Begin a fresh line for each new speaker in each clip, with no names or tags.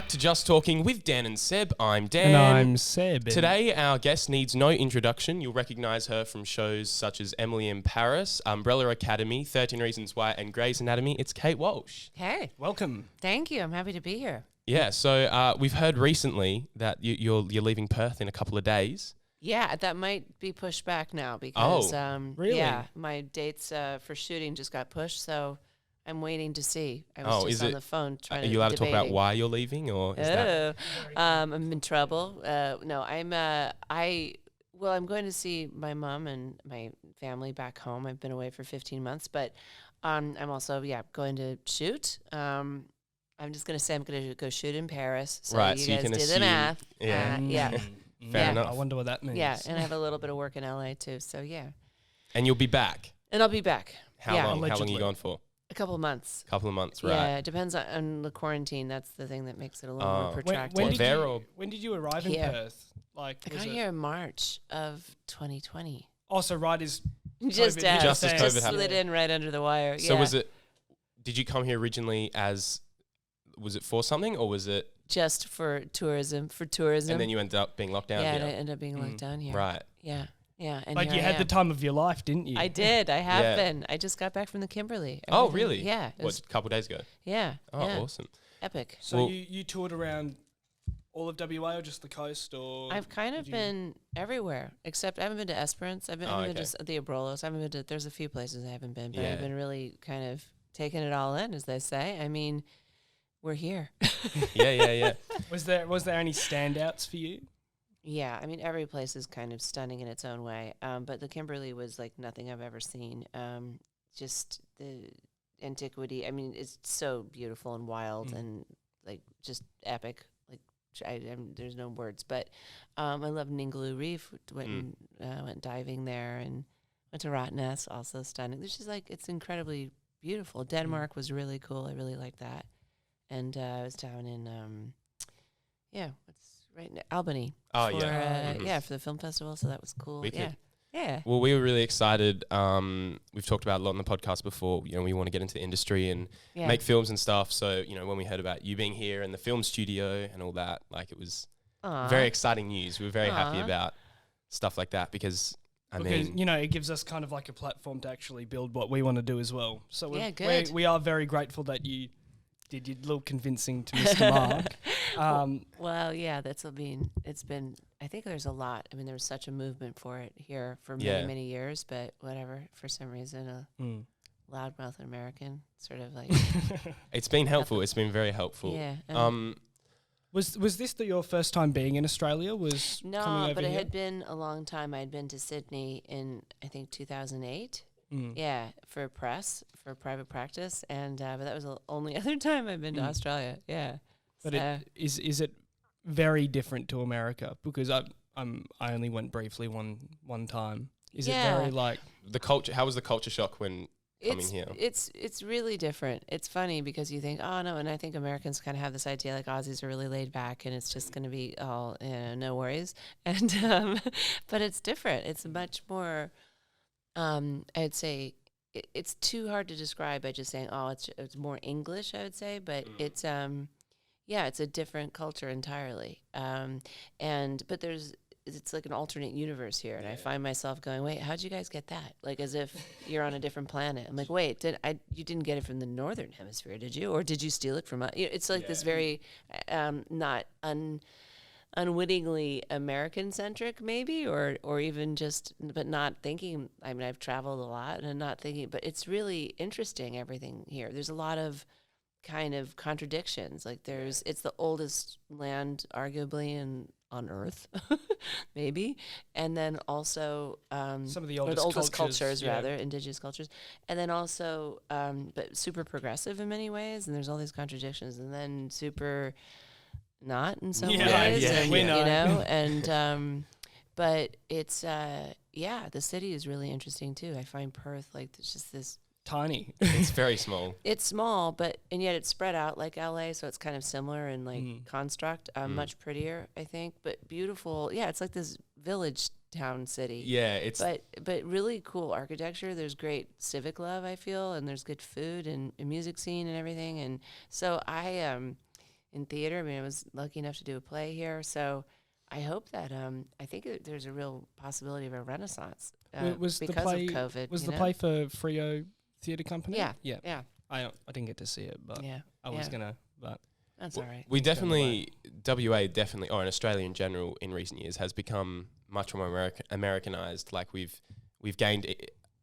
to Just Talking with Dan and Seb. I'm Dan.
And I'm Seb.
Today, our guest needs no introduction. You'll recognise her from shows such as Emily in Paris, Umbrella Academy, 13 Reasons Why, and Grey's Anatomy. It's Kate Walsh.
Hey.
Welcome.
Thank you. I'm happy to be here.
Yeah, so we've heard recently that you're leaving Perth in a couple of days.
Yeah, that might be pushed back now because
really?
Yeah, my dates for shooting just got pushed, so I'm waiting to see. I was just on the phone trying to
Are you allowed to talk about
debating.
why you're leaving, or is that?
I'm in trouble. No, I'm going to see my mom and my family back home. I've been away for 15 months, but I'm also going to shoot. I'm just going to say I'm going to go shoot in Paris. So
Right,
you
so you
guys
can
did
assume-
the math.
yeah. Fair enough.
I wonder what that means.
Yeah, and I have a little bit of work in LA too. So yeah,
And you'll be back.
and I'll be back.
How
Yeah.
long? How long are
Allegedly.
you gone for?
A couple of months.
Couple of months, right?
Yeah, it depends on the quarantine. That's the thing that makes it a little more
Oh.
protracted.
When did you arrive in
Here.
Perth? Like,
I
was
got
it-
here in March of 2020.
Also, right is
Just
COVID
as
Just as
just
COVID happened.
slid in right under the wire.
So
yeah.
was it? Did you come here originally was it for something, or was it?
Just for tourism?
And then you ended up being locked down
yeah,
here.
and I ended up being locked down here.
Right.
Yeah, yeah. And
like
here
you
I
had the
am.
time of your life, didn't you?
I did. I have
Yeah.
been. I just got back from the Kimberley.
Oh,
Everything-
really?
Yeah. It
What,
was,
a couple of days ago?
yeah.
Oh,
yeah.
awesome.
Epic.
So
Well-
you toured around all of WA or just the coast, or
I've kind of
did you-
been everywhere, except I haven't been to Esperance. I haven't been
okay.
to the Abrolhos. I haven't been to. There's a few places I haven't been, but
Yeah.
I've been really kind of taking it all in, as they say. I mean, we're here.
Yeah.
was there any standouts for you?
Yeah, I mean, every place is kind of stunning in its own way. But the Kimberley was like nothing I've ever seen. Just the antiquity. I mean, it's so beautiful and wild and like just epic. Like there's no words. But I love Ningaloo Reef. Went diving there and went to Rottnest, also stunning. It's just like it's incredibly beautiful. Denmark was really cool. I really liked that. And I was down in Albany.
Oh,
for,
yeah. Mhm.
For the film festival. So that was cool.
Wicked.
Yeah.
Well, we were really excited. We've talked about a lot on the podcast before. You know, we want to get into the industry and
Yeah.
make films and stuff. So, you know, when we heard about you being here and the film studio and all that, like, it was
Aw.
very exciting news. We were very happy
Aw.
about stuff like that because,
Because it gives us kind of like a platform to actually build what we want to do as well. So
Yeah,
we
good.
we are very grateful that you did your little convincing to Mr. Mark.
Well, yeah, it's been, I think there's a lot. I mean, there was such a movement for it here for many,
Yeah.
many years, but whatever, for some reason, a loudmouth American sort of like,
it's been helpful. It's been very helpful.
yeah.
Was this your first time being in Australia? Was coming
No,
over
but it
here?
had been a long time. I'd been to Sydney in, I think, 2008.
Mm.
Yeah, for private practice. And but that was the only other time I've been to Australia. Yeah.
But
So-
is it very different to America? Because I only went briefly one time. Is it
Yeah.
very like
The culture. How was the culture shock when coming here?
It's really different. It's funny because you think, oh no, and I think Americans kind of have this idea like Aussies are really laid back and it's just going to be all no worries, and but it's different. It's much more. I'd say it's too hard to describe by just saying, oh, it's more English. I would say, but it's it's a different culture entirely. But it's like an alternate universe here, and I find myself going, wait, how'd you guys get that? Like as if you're on a different planet. I'm like, wait, you didn't get it from the northern hemisphere, did you? Or did you steal it from it's like this very not unwittingly American centric maybe, or even just, but not thinking. I mean, I've traveled a lot and not thinking, but it's really interesting, everything here. There's a lot of kind of contradictions. Like it's the oldest land arguably on Earth, maybe, and then also
some of the
or
oldest
cultures
yeah.
rather, indigenous cultures, and then also but super progressive in many ways, and there's all these contradictions, and then super not in some ways, and,
we know.
you know, and but it's the city is really interesting too. I find Perth like there's just this.
tiny?
It's very small.
It's small, and yet it's spread out like LA, so it's kind of similar in like construct. Much prettier, I think, but beautiful. Yeah, it's like this village town city.
Yeah, it's
but really cool architecture. There's great civic love, I feel, and there's good food and a music scene and everything. And so I in theater. I mean, I was lucky enough to do a play here, so I hope that I think there's a real possibility of a renaissance
Was
because
the play,
of COVID.
Was
you
the
know?
play for Frio Theatre Company?
Yeah,
Yeah.
yeah,
I didn't get to see it, but
yeah.
I was going to, but
That's all right.
We definitely, WA definitely, or in Australia in general, in recent years has become much more Americanized. Like we've gained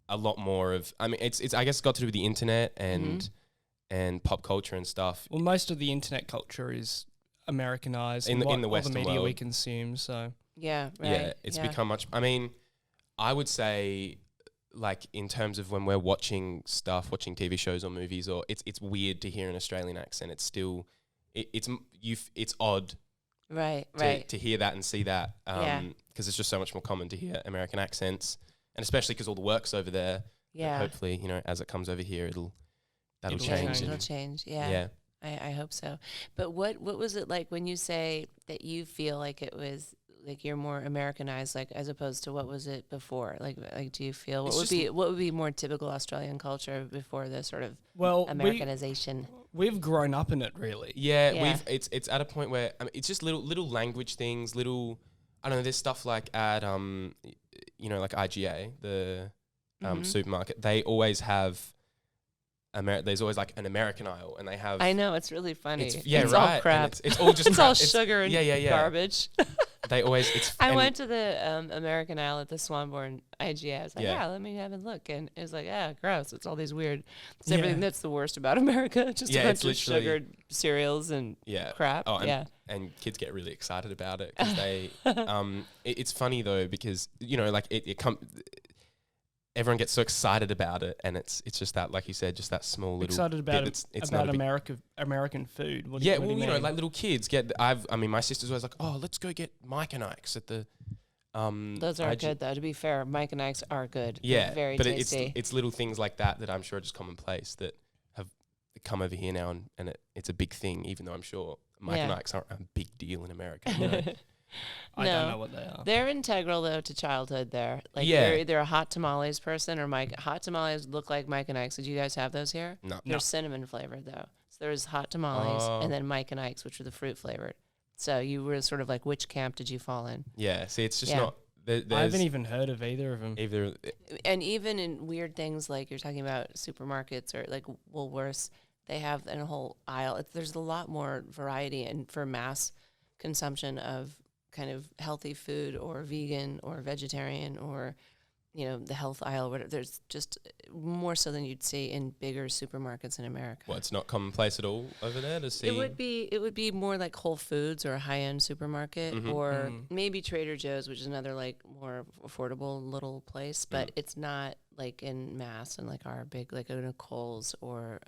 a lot more of. I mean, it's I guess it's got to do with the internet and pop culture and stuff.
Well, most of the internet culture is Americanized
In the
all
Western
the media
world.
we consume. So
Yeah, right.
Yeah, it's become much. I mean, I would say, like in terms of when we're watching stuff, watching TV shows or movies, or it's weird to hear an Australian accent. It's still, it's odd
right,
to,
right.
to hear that and see that,
Yeah.
because it's just so much more common to hear American accents, and especially because all the work's over there.
Yeah,
Hopefully, as it comes over here, that'll
It'll
change.
change.
it'll
and-
change. Yeah.
yeah.
I hope so. But what was it like when you say that you feel like it was like you're more Americanized, like as opposed to what was it before? Like do you feel what
It's
would be more typical Australian culture before the sort of
well,
Americanization?
we've grown up in it really.
Yeah,
Yeah.
it's at a point where it's just little language things, little, I don't know. There's stuff like at like IGA, the supermarket. They always have there's always like an American aisle, and they have.
I know, it's really funny.
It's
It's
right.
all crap.
and It's all just
It's
crap.
all sugar and garbage.
They always.
I went to the American aisle at the Swanbourne IGA. I was like,
Yeah.
yeah, let me have a look. And it was like, yeah, gross. It's all these weird. It's
Yeah.
everything that's the worst about America. Just
Yeah,
a
it's
bunch of
literally-
sugared cereals and
Yeah.
crap.
Oh, and,
yeah.
and kids get really excited about it because they. It's funny though because like it come. Everyone gets so excited about it, and it's just that, like you said, just that small little
Excited about
bit. It's
about
not a big,
American food. What do
yeah,
what do
well,
you mean?
like little kids get. My sister's always like, "Oh, let's go get Mike and Ike's at the."
Those are good, though. To be fair, Mike and Ike's are good.
Yeah,
They're very
but
tasty.
it's little things like that I'm sure are just commonplace that have come over here now, and it's a big thing. Even though I'm sure Mike and
Yeah.
Ike's aren't a big deal in America.
I
No.
don't know what they are.
They're integral though to childhood. There, like
Yeah.
you're either a hot tamales person or hot tamales look like Mike and Ike's. Did you guys have those here?
No.
They're cinnamon flavored though. So there was hot tamales
Oh.
and then Mike and Ike's, which were the fruit flavored. So you were sort of like, which camp did you fall in?
Yeah, see, it's just
Yeah.
not.
I
There's
haven't even heard of either of them.
either.
And even in weird things like you're talking about supermarkets or like Woolworths, they have a whole aisle. There's a lot more variety and for mass consumption of kind of healthy food or vegan or vegetarian or the health aisle. Whatever. There's just more so than you'd see in bigger supermarkets in America.
Well, it's not commonplace at all over there to see.
It would be more like Whole Foods or a high end supermarket
Mhm.
or maybe Trader Joe's, which is another like more affordable little place, but it's not like in mass and like our big like a Kohl's or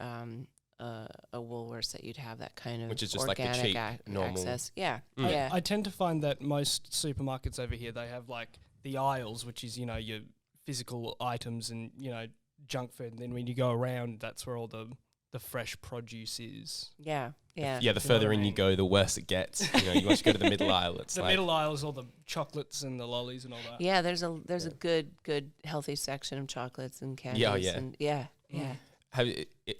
a Woolworths that you'd have that kind of
Which is just like the
organic
cheap, normal-
access. Yeah,
Mm.
yeah.
I tend to find that most supermarkets over here, they have like the aisles, which is, your physical items and, junk food. And then when you go around, that's where all the fresh produce is.
Yeah, yeah.
Yeah, the
You know
further
what I
in you
mean?
go, the worse it gets. You once you go to the middle aisle, it's
The
like
middle aisle is all the chocolates and the lollies and all that.
Yeah, there's a good healthy section of chocolates and candies.
Yeah, yeah.
And yeah.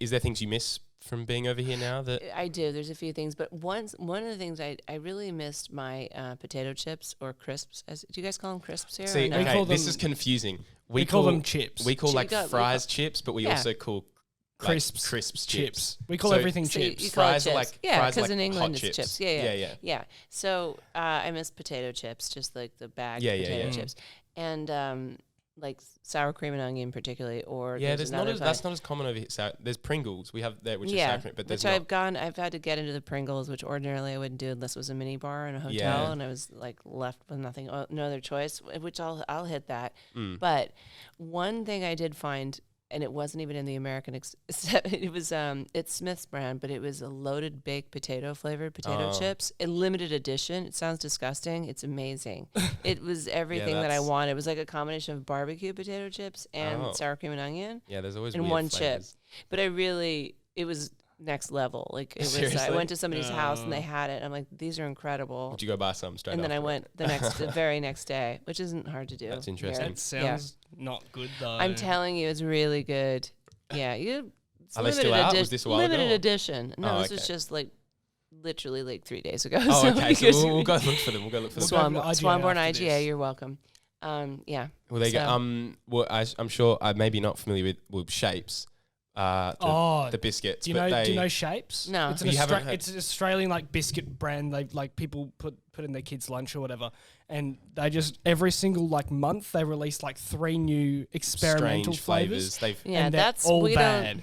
Is there things you miss from being over here now? That
I do. There's a few things, but one of the things I really missed my potato chips or crisps. Do you guys call them crisps here?
see,
or no?
We
okay,
call
this
them-
is confusing.
We call them chips.
We call
We
like
got- we
fries
call-
chips, but we
Yeah.
also call
Crisps.
like, crisps
chips. We call
So-
everything
So you
chips.
call it
Fries are
chips.
like
Yeah,
fries are
'cause
like
in England
hot
it's
chips.
chips. Yeah.
Yeah.
So I miss potato chips, just like the bagged
Yeah, yeah,
potato
yeah.
chips, and like sour cream and onion particularly. Or
Yeah,
there's
that's not as common over here. So there's Pringles. We have there, which is
yeah,
sour cream, but there's
which
not.
I've had to get into the Pringles, which ordinarily I wouldn't do unless it was a mini bar in a hotel,
Yeah.
and I was like left with nothing, no other choice. Which I'll hit that.
Mm.
But one thing I did find, and it wasn't even in the American. It was it's Smith's brand, but it was a loaded baked potato flavored potato
Oh.
chips, a limited edition. It sounds disgusting. It's amazing. It was everything that I
that's-
wanted. It was like a combination of barbecue potato chips and
Oh.
sour cream and onion.
Yeah, there's always
in
weird
one chip.
flavors.
But it was next level. Like it was, I
Seriously?
went to somebody's house and they
Oh.
had it. I'm like, these are incredible.
Would you go buy some straight?
And then I
after it?
went the very next day, which isn't hard to do.
That's
here.
interesting.
That sounds not good though.
I'm telling you, it's really good. Yeah, it's
Are they still out? Was this a while ago,
limited
or-
edition. No,
Oh,
this was
okay.
just like literally like 3 days ago.
Oh,
so
okay. So
because
we'll go look for them. We'll go look for them.
Swan-
Swanborn
after
IGA,
this.
you're welcome. Yeah.
Well, there you
So-
go. Well, I'm sure I'm maybe not familiar with Shapes. The biscuits.
Do you
but
know? Do you
they-
know Shapes?
No.
It's an
You haven't heard-
it's an Australian like biscuit brand. They like people put in their kids' lunch or whatever, and they just every single like month they release like 3 new experimental
strange
flavors.
They've
Yeah,
and they're
that's
all
we
bad.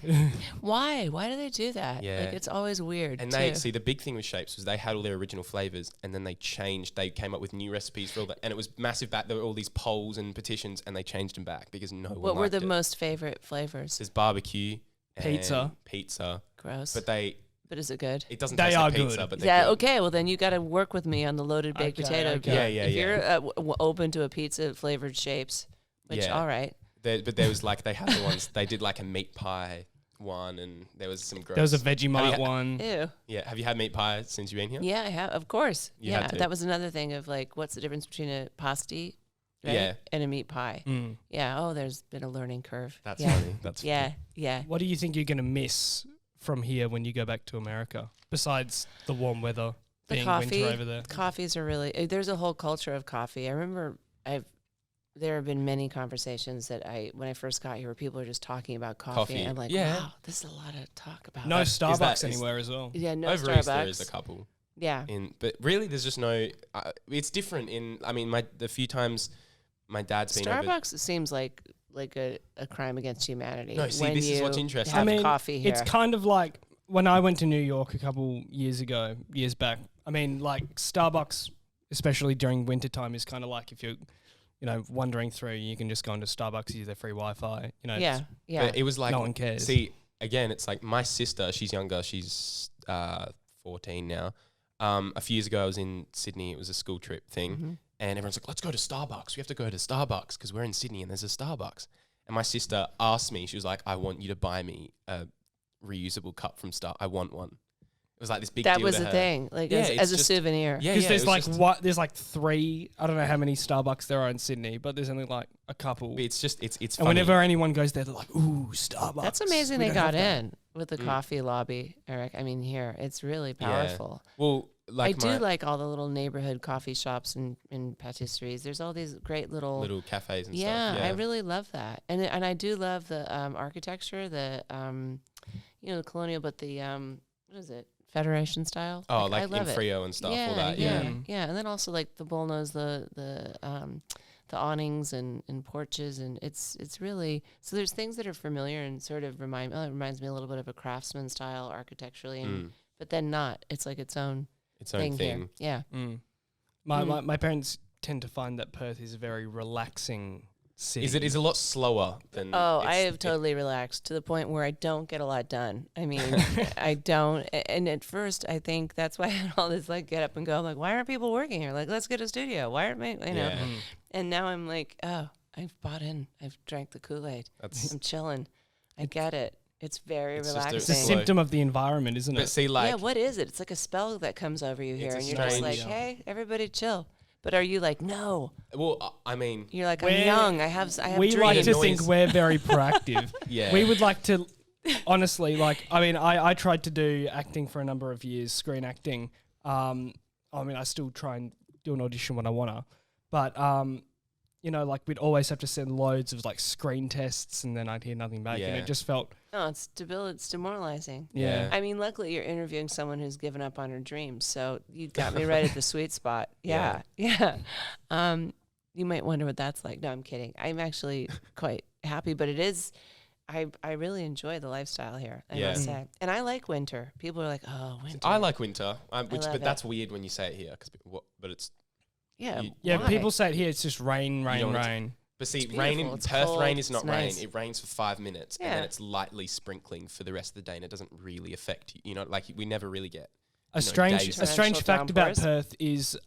Why? Why do they do that?
Yeah.
Like it's always weird.
and
too.
they see the big thing with Shapes was they had all their original flavors and then they changed. They came up with new recipes for all that, and it was massive. Back there were all these polls and petitions, and they changed them back because no one.
What were
liked
the
it.
most favorite flavors?
There's barbecue,
Pizza.
pizza,
Gross.
but
But is it good?
it doesn't
They
taste
are
like pizza,
good.
but they're
Yeah.
good.
Okay. Well, then you got to work with me on the loaded baked
Okay,
potato.
okay.
Yeah, yeah,
If
yeah.
you're open to a pizza flavored Shapes, which
Yeah.
all right.
But there was like they had the ones they did like a meat pie one, and there was some gross.
There was a
Have
Vegemite
you-
one.
Ew.
Yeah, have you had meat pie since you've been here?
Yeah, I have. Of course.
You
yeah,
had to.
that was another thing of like, what's the difference between a pasty, right,
Yeah.
and a meat pie?
Mm.
Yeah. Oh, there's been a learning curve.
That's
yeah.
funny. That's
Yeah. Yeah.
What do you think you're gonna miss from here when you go back to America? Besides the warm weather,
The
being
coffee.
winter over there.
Coffees are really. There's a whole culture of coffee. I remember there have been many conversations that when I first got here where people are just talking about coffee.
Coffee.
And I'm like,
Yeah.
wow, this is a lot of talk about.
No
Is
Starbucks
that-
anywhere as well.
Yeah, no
Over
Starbucks.
East there is a couple.
Yeah.
But really, there's just no. It's different in. I mean, the few times my dad's been over.
Starbucks seems like a crime against humanity.
No, see,
when
this is what's
you
interesting.
Have
I mean,
coffee here.
It's kind of like when I went to New York a couple years back. I mean, like Starbucks, especially during wintertime, is kind of like if you're, wandering through, you can just go into Starbucks, use their free Wi-Fi.
yeah.
it's-
Yeah.
But it was like
no one cares.
See, again, it's like my sister. She's younger. She's 14 now. A few years ago, I was in Sydney. It was a school trip thing,
Mhm.
and everyone's like, "Let's go to Starbucks. We have to go to Starbucks because we're in Sydney and there's a Starbucks." And my sister asked me. She was like, "I want you to buy me a reusable cup from Star. I want one." It was like this big
That
deal
was
to
the
her.
thing, like
Yeah,
as
it's
a
just-
souvenir.
Yeah,
Because
yeah.
there's
it
like
was just-
there's like 3. I don't know how many Starbucks there are in Sydney, but there's only like a couple.
It's just it's
And
funny.
whenever anyone goes there, they're like, "Ooh, Starbucks."
That's amazing
We
they
don't
got
have that."
in with the
Mm.
coffee lobby, Eric. I mean, here it's really
Yeah.
powerful.
Well, like
I do
my
like all the little neighborhood coffee shops and patisseries. There's all these great
little cafes and
yeah,
stuff. Yeah,
I really love that, and I do love the architecture, the the colonial, but the what is it, Federation style?
Oh,
I
like in
love it.
Frio and stuff.
Yeah,
all that.
yeah,
Yeah.
yeah, and then also like the bullnos, the awnings and porches, and it's really so. There's things that are familiar and sort of reminds me a little bit of a craftsman style architecturally, and, but then not. It's like its own
Its own
thing
thing.
here. Yeah.
Mm.
Mm.
My parents tend to find that Perth is a very relaxing city.
Is a lot slower than.
Oh, I
it's-
have totally relaxed to the point where I don't get a lot done. I mean, I don't. And at first, I think that's why I had all this like get up and go. I'm like, why aren't people working here? Like, let's get a studio. Why aren't we? You know.
Yeah.
Mm.
And now I'm like, oh, I've bought in. I've drank the Kool-Aid.
That's
I'm chilling. I get it. It's very
It's just a-
It's a
relaxing.
Slow.
symptom of the environment, isn't
but
it?
see, like
Yeah, what is it? It's like a spell that comes over you here,
It's a
and you're just like,
strange-
hey, everybody chill. But are you like, no?
well, I mean,
You're like, I'm
We're-
young. I have
We like
dreams.
to
Noise.
think we're very proactive.
yeah,
We would like to, honestly, like, I mean, I tried to do acting for a number of years, screen acting. I mean, I still try and do an audition when I want to. But, like, we'd always have to send loads of, like, screen tests, and then I'd hear nothing back. And
Yeah.
it just felt,
No, it's demoralizing.
yeah.
I mean, luckily you're interviewing someone who's given up on her dreams, so you got me right at the sweet spot. Yeah, yeah. You might wonder what that's like. No, I'm kidding. I'm actually quite happy, but it is. I really enjoy the lifestyle here. I
Yeah.
must say, and I like winter. People are like, "Oh, winter."
I like winter,
love
but
it.
that's weird when you say it here, but it's.
Yeah,
you-
Yeah,
why?
people say it here, it's just rain,
don't
rain,
want it to-
rain.
But see,
It's
rain in
beautiful, it's
Perth,
cold,
rain is not
it's
rain.
nice.
It rains for 5 minutes, and then
Yeah.
it's lightly sprinkling for the rest of the day, and it doesn't really affect you. You know, like we never really get.
A
know,
strange
days.
fact about
Downpours.
Perth is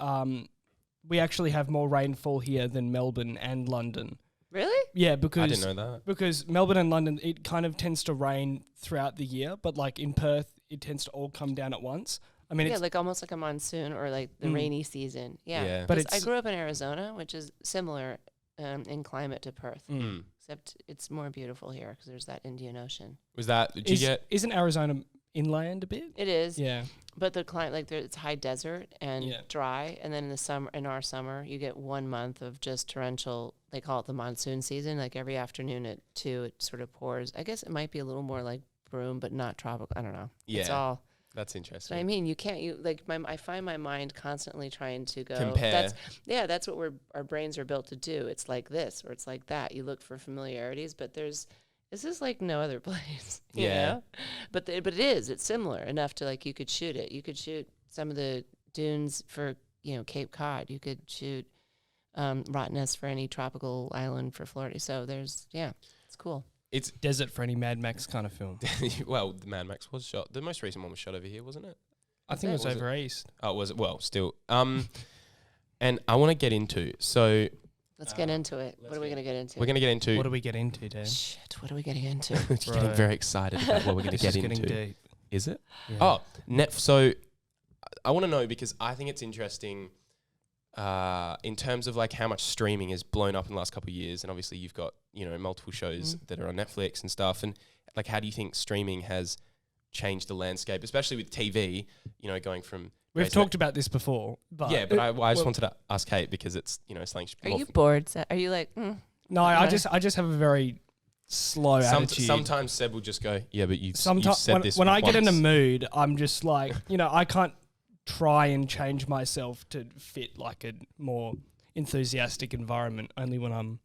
we actually have more rainfall here than Melbourne and London.
Really?
Yeah,
I
because
didn't know that.
because Melbourne and London, it kind of tends to rain throughout the year, but like in Perth, it tends to all come down at once. I mean,
Yeah,
it's
like almost like a monsoon or like the
Mm.
rainy season. Yeah,
Yeah.
But
'Cause I
it's-
grew up in Arizona, which is similar in climate to Perth,
Mm.
except it's more beautiful here because there's that Indian Ocean.
Was that? Did you get?
isn't Arizona inland a bit.
It is.
Yeah.
But the climate, like it's high desert and
Yeah.
dry, and then in our summer, you get 1 month of just torrential. They call it the monsoon season. Like every afternoon at 2, it sort of pours. I guess it might be a little more like Broome, but not tropical. I don't know.
Yeah.
It's all.
That's interesting.
I mean, I find my mind constantly trying to go.
Compare.
That's what our brains are built to do. It's like this or it's like that. You look for familiarities, but this is like no other place. You know? But it is. It's similar enough to like you could shoot it. You could shoot some of the dunes for Cape Cod. You could shoot Rottnest for any tropical island for Florida. So it's cool.
It's
desert for any Mad Max kind of film.
well, the Mad Max was shot. The most recent one was shot over here, wasn't it?
I think it was over east.
Oh, was it? Well, still. And I want to get into
Let's get into it. What are we going to get into?
We're going to get into.
What do we get into, Dan?
Shit, what are we getting into?
Getting very excited about what we're going to get into.
Getting deep.
Is it?
Yeah.
Oh, so I want to know because I think it's interesting in terms of like how much streaming has blown up in the last couple of years, and obviously you've got multiple shows that are on Netflix and stuff, and like how do you think streaming has changed the landscape, especially with TV? Going from
we've talked about this before, but
but I just wanted to ask Kate because it's something.
Are you bored? Are you like?
No, I just have a very slow attitude.
Sometimes Seb will just go, yeah, but you've said this
when I
once.
get in a mood, I'm just like, I can't try and change myself to fit like a more enthusiastic environment. Only when I'm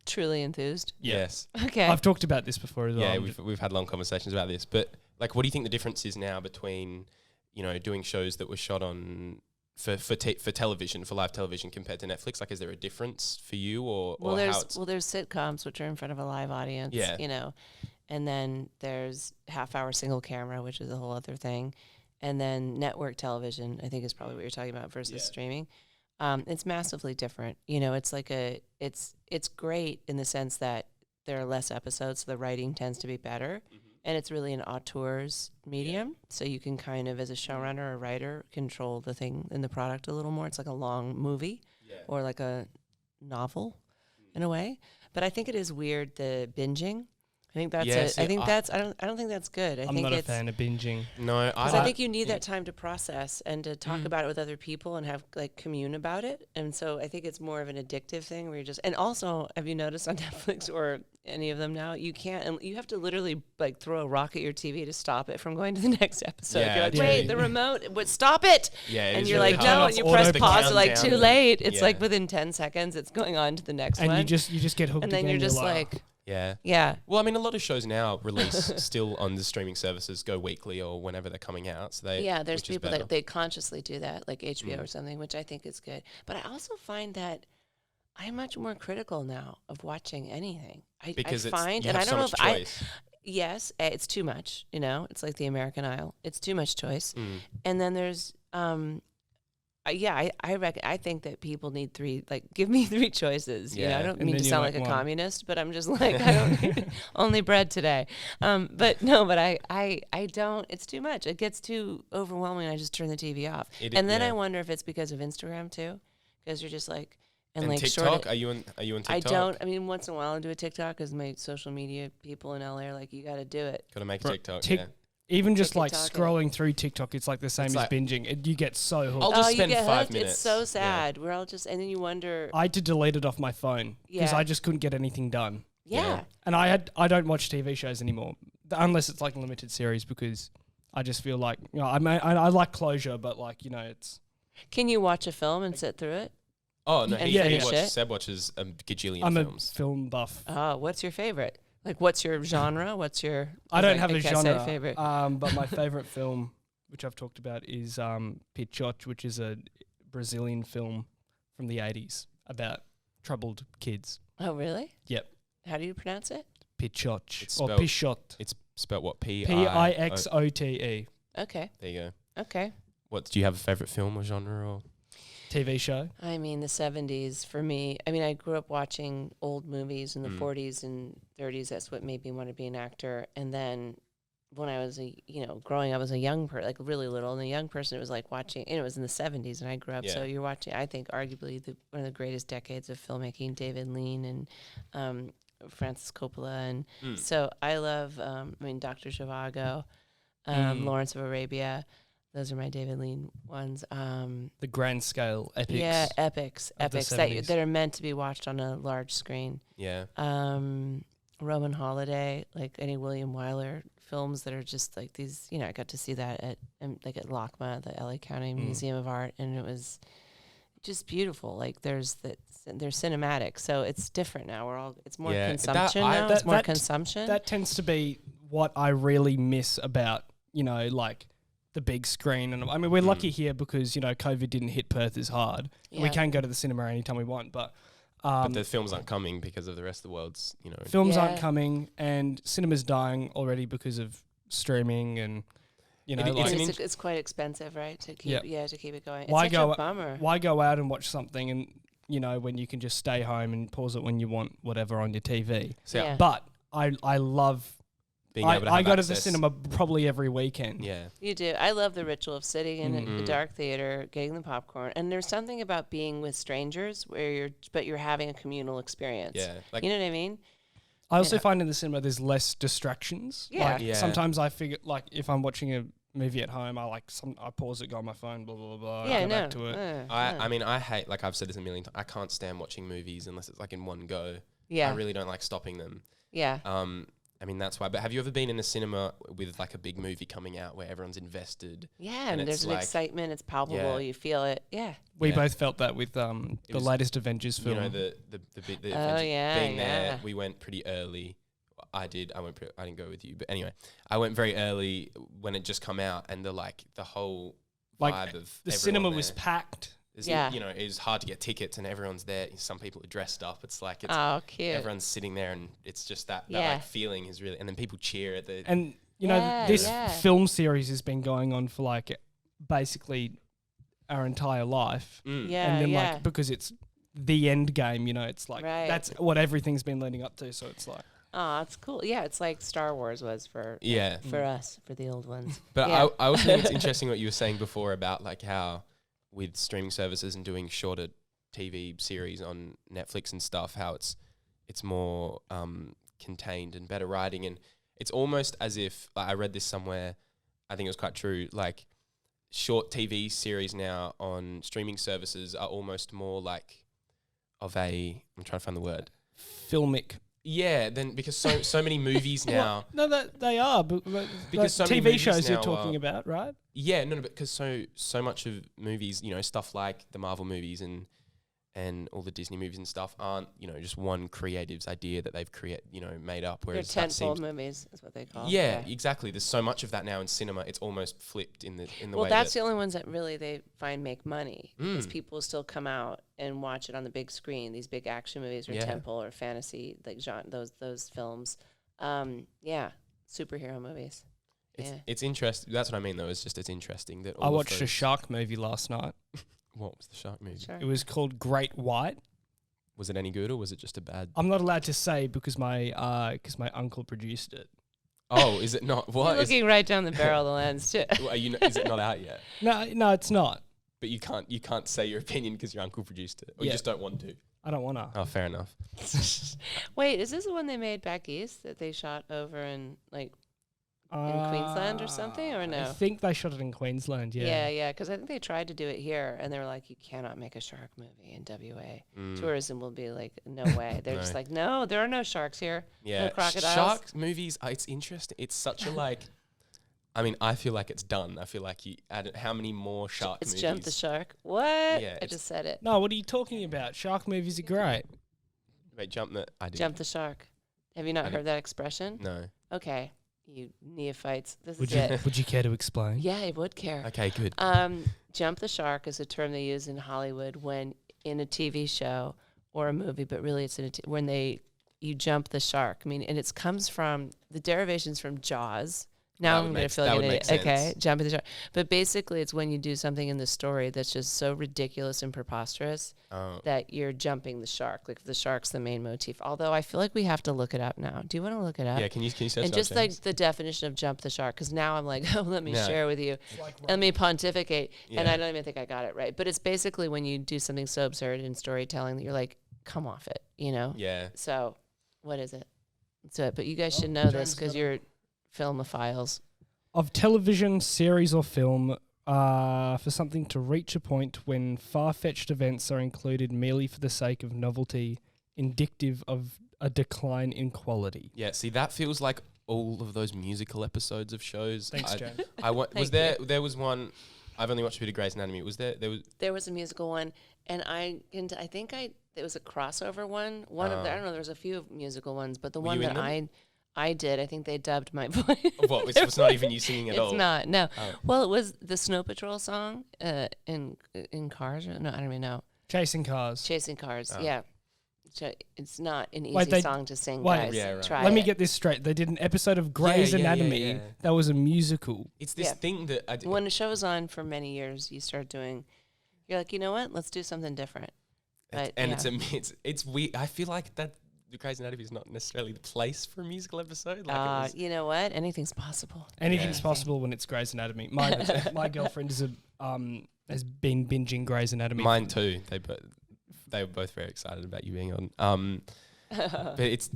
truly enthused.
Yes.
Okay.
I've talked about this before as well.
Yeah, we've had long conversations about this, but like, what do you think the difference is now between doing shows that were shot on for television, for live television, compared to Netflix? Like, is there a difference for you, or
there's sitcoms which are in front of a live audience, and then there's half-hour single camera, which is a whole other thing, and then network television, I think is probably what you're talking about versus streaming. It's massively different. It's like it's great in the sense that there are less episodes, so the writing tends to be better. And it's really an auteurs medium, so you can kind of, as a showrunner or writer, control the thing in the product a little more. It's like a long movie or like a novel in a way. But I think it is weird, the binging. I think that's I don't think that's good.
I'm not a fan of binging.
No,
because I think you need that time to process and to talk about it with other people and have like commune about it. And so I think it's more of an addictive thing where you're just. And also, have you noticed on Netflix or any of them now, you can't, and you have to literally like throw a rock at your TV to stop it from going to the next episode.
Yeah,
you're like, wait, the remote, stop it!
Yeah,
and you're like, no, and you press pause. You're like, too late. It's like within 10 seconds, it's going on to the next one.
And you just get hooked.
And then you're just like.
Yeah. Well, I mean, a lot of shows now release still on the streaming services, go weekly or whenever they're coming out. So
there's people that they consciously do that, like HBO or something, which I think is good. But I also find that I'm much more critical now of watching anything. I find, and I don't know if choice. Yes, it's too much. It's like the American Idol. It's too much choice. And then there's I think that people need give me 3 choices. I don't mean to sound like a communist, but I'm just like, I don't only bread today. But I don't, it's too much. It gets too overwhelming. I just turn the TV off. I wonder if it's because of Instagram too, because you're just like, and like
TikTok, are you on TikTok?
I don't. I mean, once in a while I do a TikTok because my social media people in LA are like, you got to do it.
Got to make a TikTok.
Even just like scrolling through TikTok, it's like the same as binging. You get so hooked.
I'll just spend 5 minutes.
It's so sad. We're all just, and then you wonder.
I had to delete it off my phone because I just couldn't get anything done.
Yeah.
And I don't watch TV shows anymore unless it's like a limited series because I just feel like I like closure, but like it's.
Can you watch a film and sit through it?
Oh no, Seb watches a gajillion films.
I'm a film buff.
Oh, what's your favorite? Like, what's your genre? What's your...
I don't have a genre,
favorite.
but my favorite film, which I've talked about, is Pichoch, which is a Brazilian film from the 80s about troubled kids.
Oh, really?
Yep.
How do you pronounce it?
Pichoch. Or Pichot.
It's spelled what?
Pixote.
Okay.
There you go.
Okay.
Do you have a favorite film or genre or...
TV show?
I mean, the 70s for me. I mean, I grew up watching old movies in the 40s and 30s. That's what made me want to be an actor. And then when I was, growing up as a young person, like really little, and a young person, it was like watching, and it was in the 70s, and I grew up. So you're watching, I think, arguably one of the greatest decades of filmmaking, David Lean and Francis Coppola. And so I love, Dr. Zhivago. Lawrence of Arabia. Those are my David Lean ones.
The grand scale epics.
Yeah, epics
of the
that are meant to be watched on a large screen.
Yeah.
Roman Holiday, like any William Wyler films that are just like these. You know, I got to see that at LACMA, the LA County Museum of Art, and it was just beautiful. Like they're cinematic, so it's different now. It's more consumption now. It's more consumption.
That tends to be what I really miss about, like the big screen. And I mean, we're lucky here because, COVID didn't hit Perth as hard. Yeah. We can go to the cinema anytime we want, but
the films aren't coming because of the rest of the world's,
Films aren't coming, and cinema's dying already because of streaming and,
it's quite expensive, right? To keep it going. It's such a bummer.
Why go out and watch something and, when you can just stay home and pause it when you want, whatever, on your TV.
So, yeah.
But I love
being able to have
I go
access.
to the cinema probably every weekend.
Yeah.
You do. I love the ritual of sitting in a dark theater, getting the popcorn, and there's something about being with strangers where you're having a communal experience.
Yeah.
Like, you know what I mean?
I also find in the cinema there's less distractions.
Yeah.
Like sometimes I figure, like if I'm watching a movie at home, I pause it, go on my phone, blah blah blah.
Yeah,
go back to it.
I mean, I hate, like I've said this a million times, I can't stand watching movies unless it's like in one go.
Yeah.
I really don't like stopping them.
Yeah.
I mean, that's why. But have you ever been in a cinema with like a big movie coming out where everyone's invested?
Yeah, and there's an excitement. It's palpable.
Yeah.
You feel it. Yeah.
We both felt that with the latest Avengers film.
The Avengers being there. We went pretty early. I didn't go with you, but anyway, I went very early when it just come out, and the whole vibe of
the cinema was packed.
It's hard to get tickets, and everyone's there. Some people are dressed up. It's like
cute.
Everyone's sitting there, and it's just that like feeling is really. And then people cheer at the.
And this film series has been going on for like basically our entire life.
Yeah,
and then because it's the end game, it's like that's what everything's been leading up to. So it's like.
Oh, it's cool. Yeah, it's like Star Wars was for us, for the old ones.
But I also think it's interesting what you were saying before about like how with streaming services and doing shorter TV series on Netflix and stuff, how it's more contained and better writing. And it's almost as if, like, I read this somewhere, I think it was quite true, like short TV series now on streaming services are almost more like of a, I'm trying to find the word.
Filmic.
Yeah, then because so many movies now.
No, that they are, but
because so many
TV shows you're talking about, right?
Yeah, no, because so much of movies, stuff like the Marvel movies and all the Disney movies and stuff aren't, just one creative's idea that they've made up. Whereas
they're tentpole movies is what they call.
Yeah, exactly. There's so much of that now in cinema. It's almost flipped in the way.
Well, that's the only ones that really they find make money, because people still come out and watch it on the big screen. These big action movies or tentpole or fantasy, like those films. Superhero movies.
It's interesting. That's what I mean, though. It's interesting that
I watched a shark movie last night.
What was the shark movie?
Sure.
It was called Great White.
Was it any good, or was it just a bad?
I'm not allowed to say because my uncle produced it.
Oh, is it not? What?
You're looking right down the barrel of the lens too.
Is it not out yet?
No, it's not.
But you can't say your opinion because your uncle produced it, or you just don't want to.
I don't want to.
Oh, fair enough.
Wait, is this the one they made back east that they shot over in in Queensland or something, or no?
I think they shot it in Queensland, yeah.
Yeah, because I think they tried to do it here, and they were like, you cannot make a shark movie in WA. Tourism will be like, no way. They're just like, no, there are no sharks here.
Yeah,
no crocodiles.
Shark movies, it's interesting. It's such a I mean, I feel like it's done. I feel like you added how many more shark movies?
It's Jump the Shark. What?
Yeah,
I just said it.
No, what are you talking about? Shark movies are great.
Wait, Jump
the Shark. Have you not heard that expression?
No.
Okay. You neophytes.
Would you care to explain?
Yeah, I would care.
Okay, good.
Jump the shark is a term they use in Hollywood when in a TV show or a movie, but really it's when you jump the shark. I mean, and it comes from the derivations from Jaws. Now I'm going to feel like an idiot. Okay, jumping the shark. But basically, it's when you do something in the story that's just so ridiculous and preposterous that you're jumping the shark. Like the shark's the main motif. Although I feel like we have to look it up now. Do you want to look it up?
Yeah, can you search
and
it
just
up,
like the definition of jump the shark, because now I'm like, oh, let me share with you. Let me pontificate. Yeah. And I don't even think I got it right. But it's basically when you do something so absurd in storytelling that you're like, come off it,
Yeah.
So what is it? But you guys should know this because you're filmophiles.
of television, series, or film for something to reach a point when far-fetched events are included merely for the sake of novelty, indicative of a decline in quality.
Yeah, see, that feels like all of those musical episodes of shows.
Thanks, Jane.
There was one. I've only watched a bit of Grey's Anatomy.
There was a musical one, and it was a crossover one. I don't know. There was a few musical ones, but the one that I did, I think they dubbed my voice.
What? It's not even you singing at all.
It's not. No. Oh. Well, it was the Snow Patrol song in Cars. No, I don't even know.
Chasing Cars.
Oh. Yeah. It's not an easy song to sing, guys.
Yeah, right.
Try
Let
it.
me get this straight. They did an episode of Grey's Anatomy that was a musical.
It's this thing that
when the show's on for many years, you're like, you know what? Let's do something different. But,
it's weird. I feel like that the Grey's Anatomy is not necessarily the place for a musical episode. Like
you know what? Anything's possible.
Anything's possible when it's Grey's Anatomy. My girlfriend has been binging Grey's Anatomy.
Mine too. They were both very excited about you being on. But it's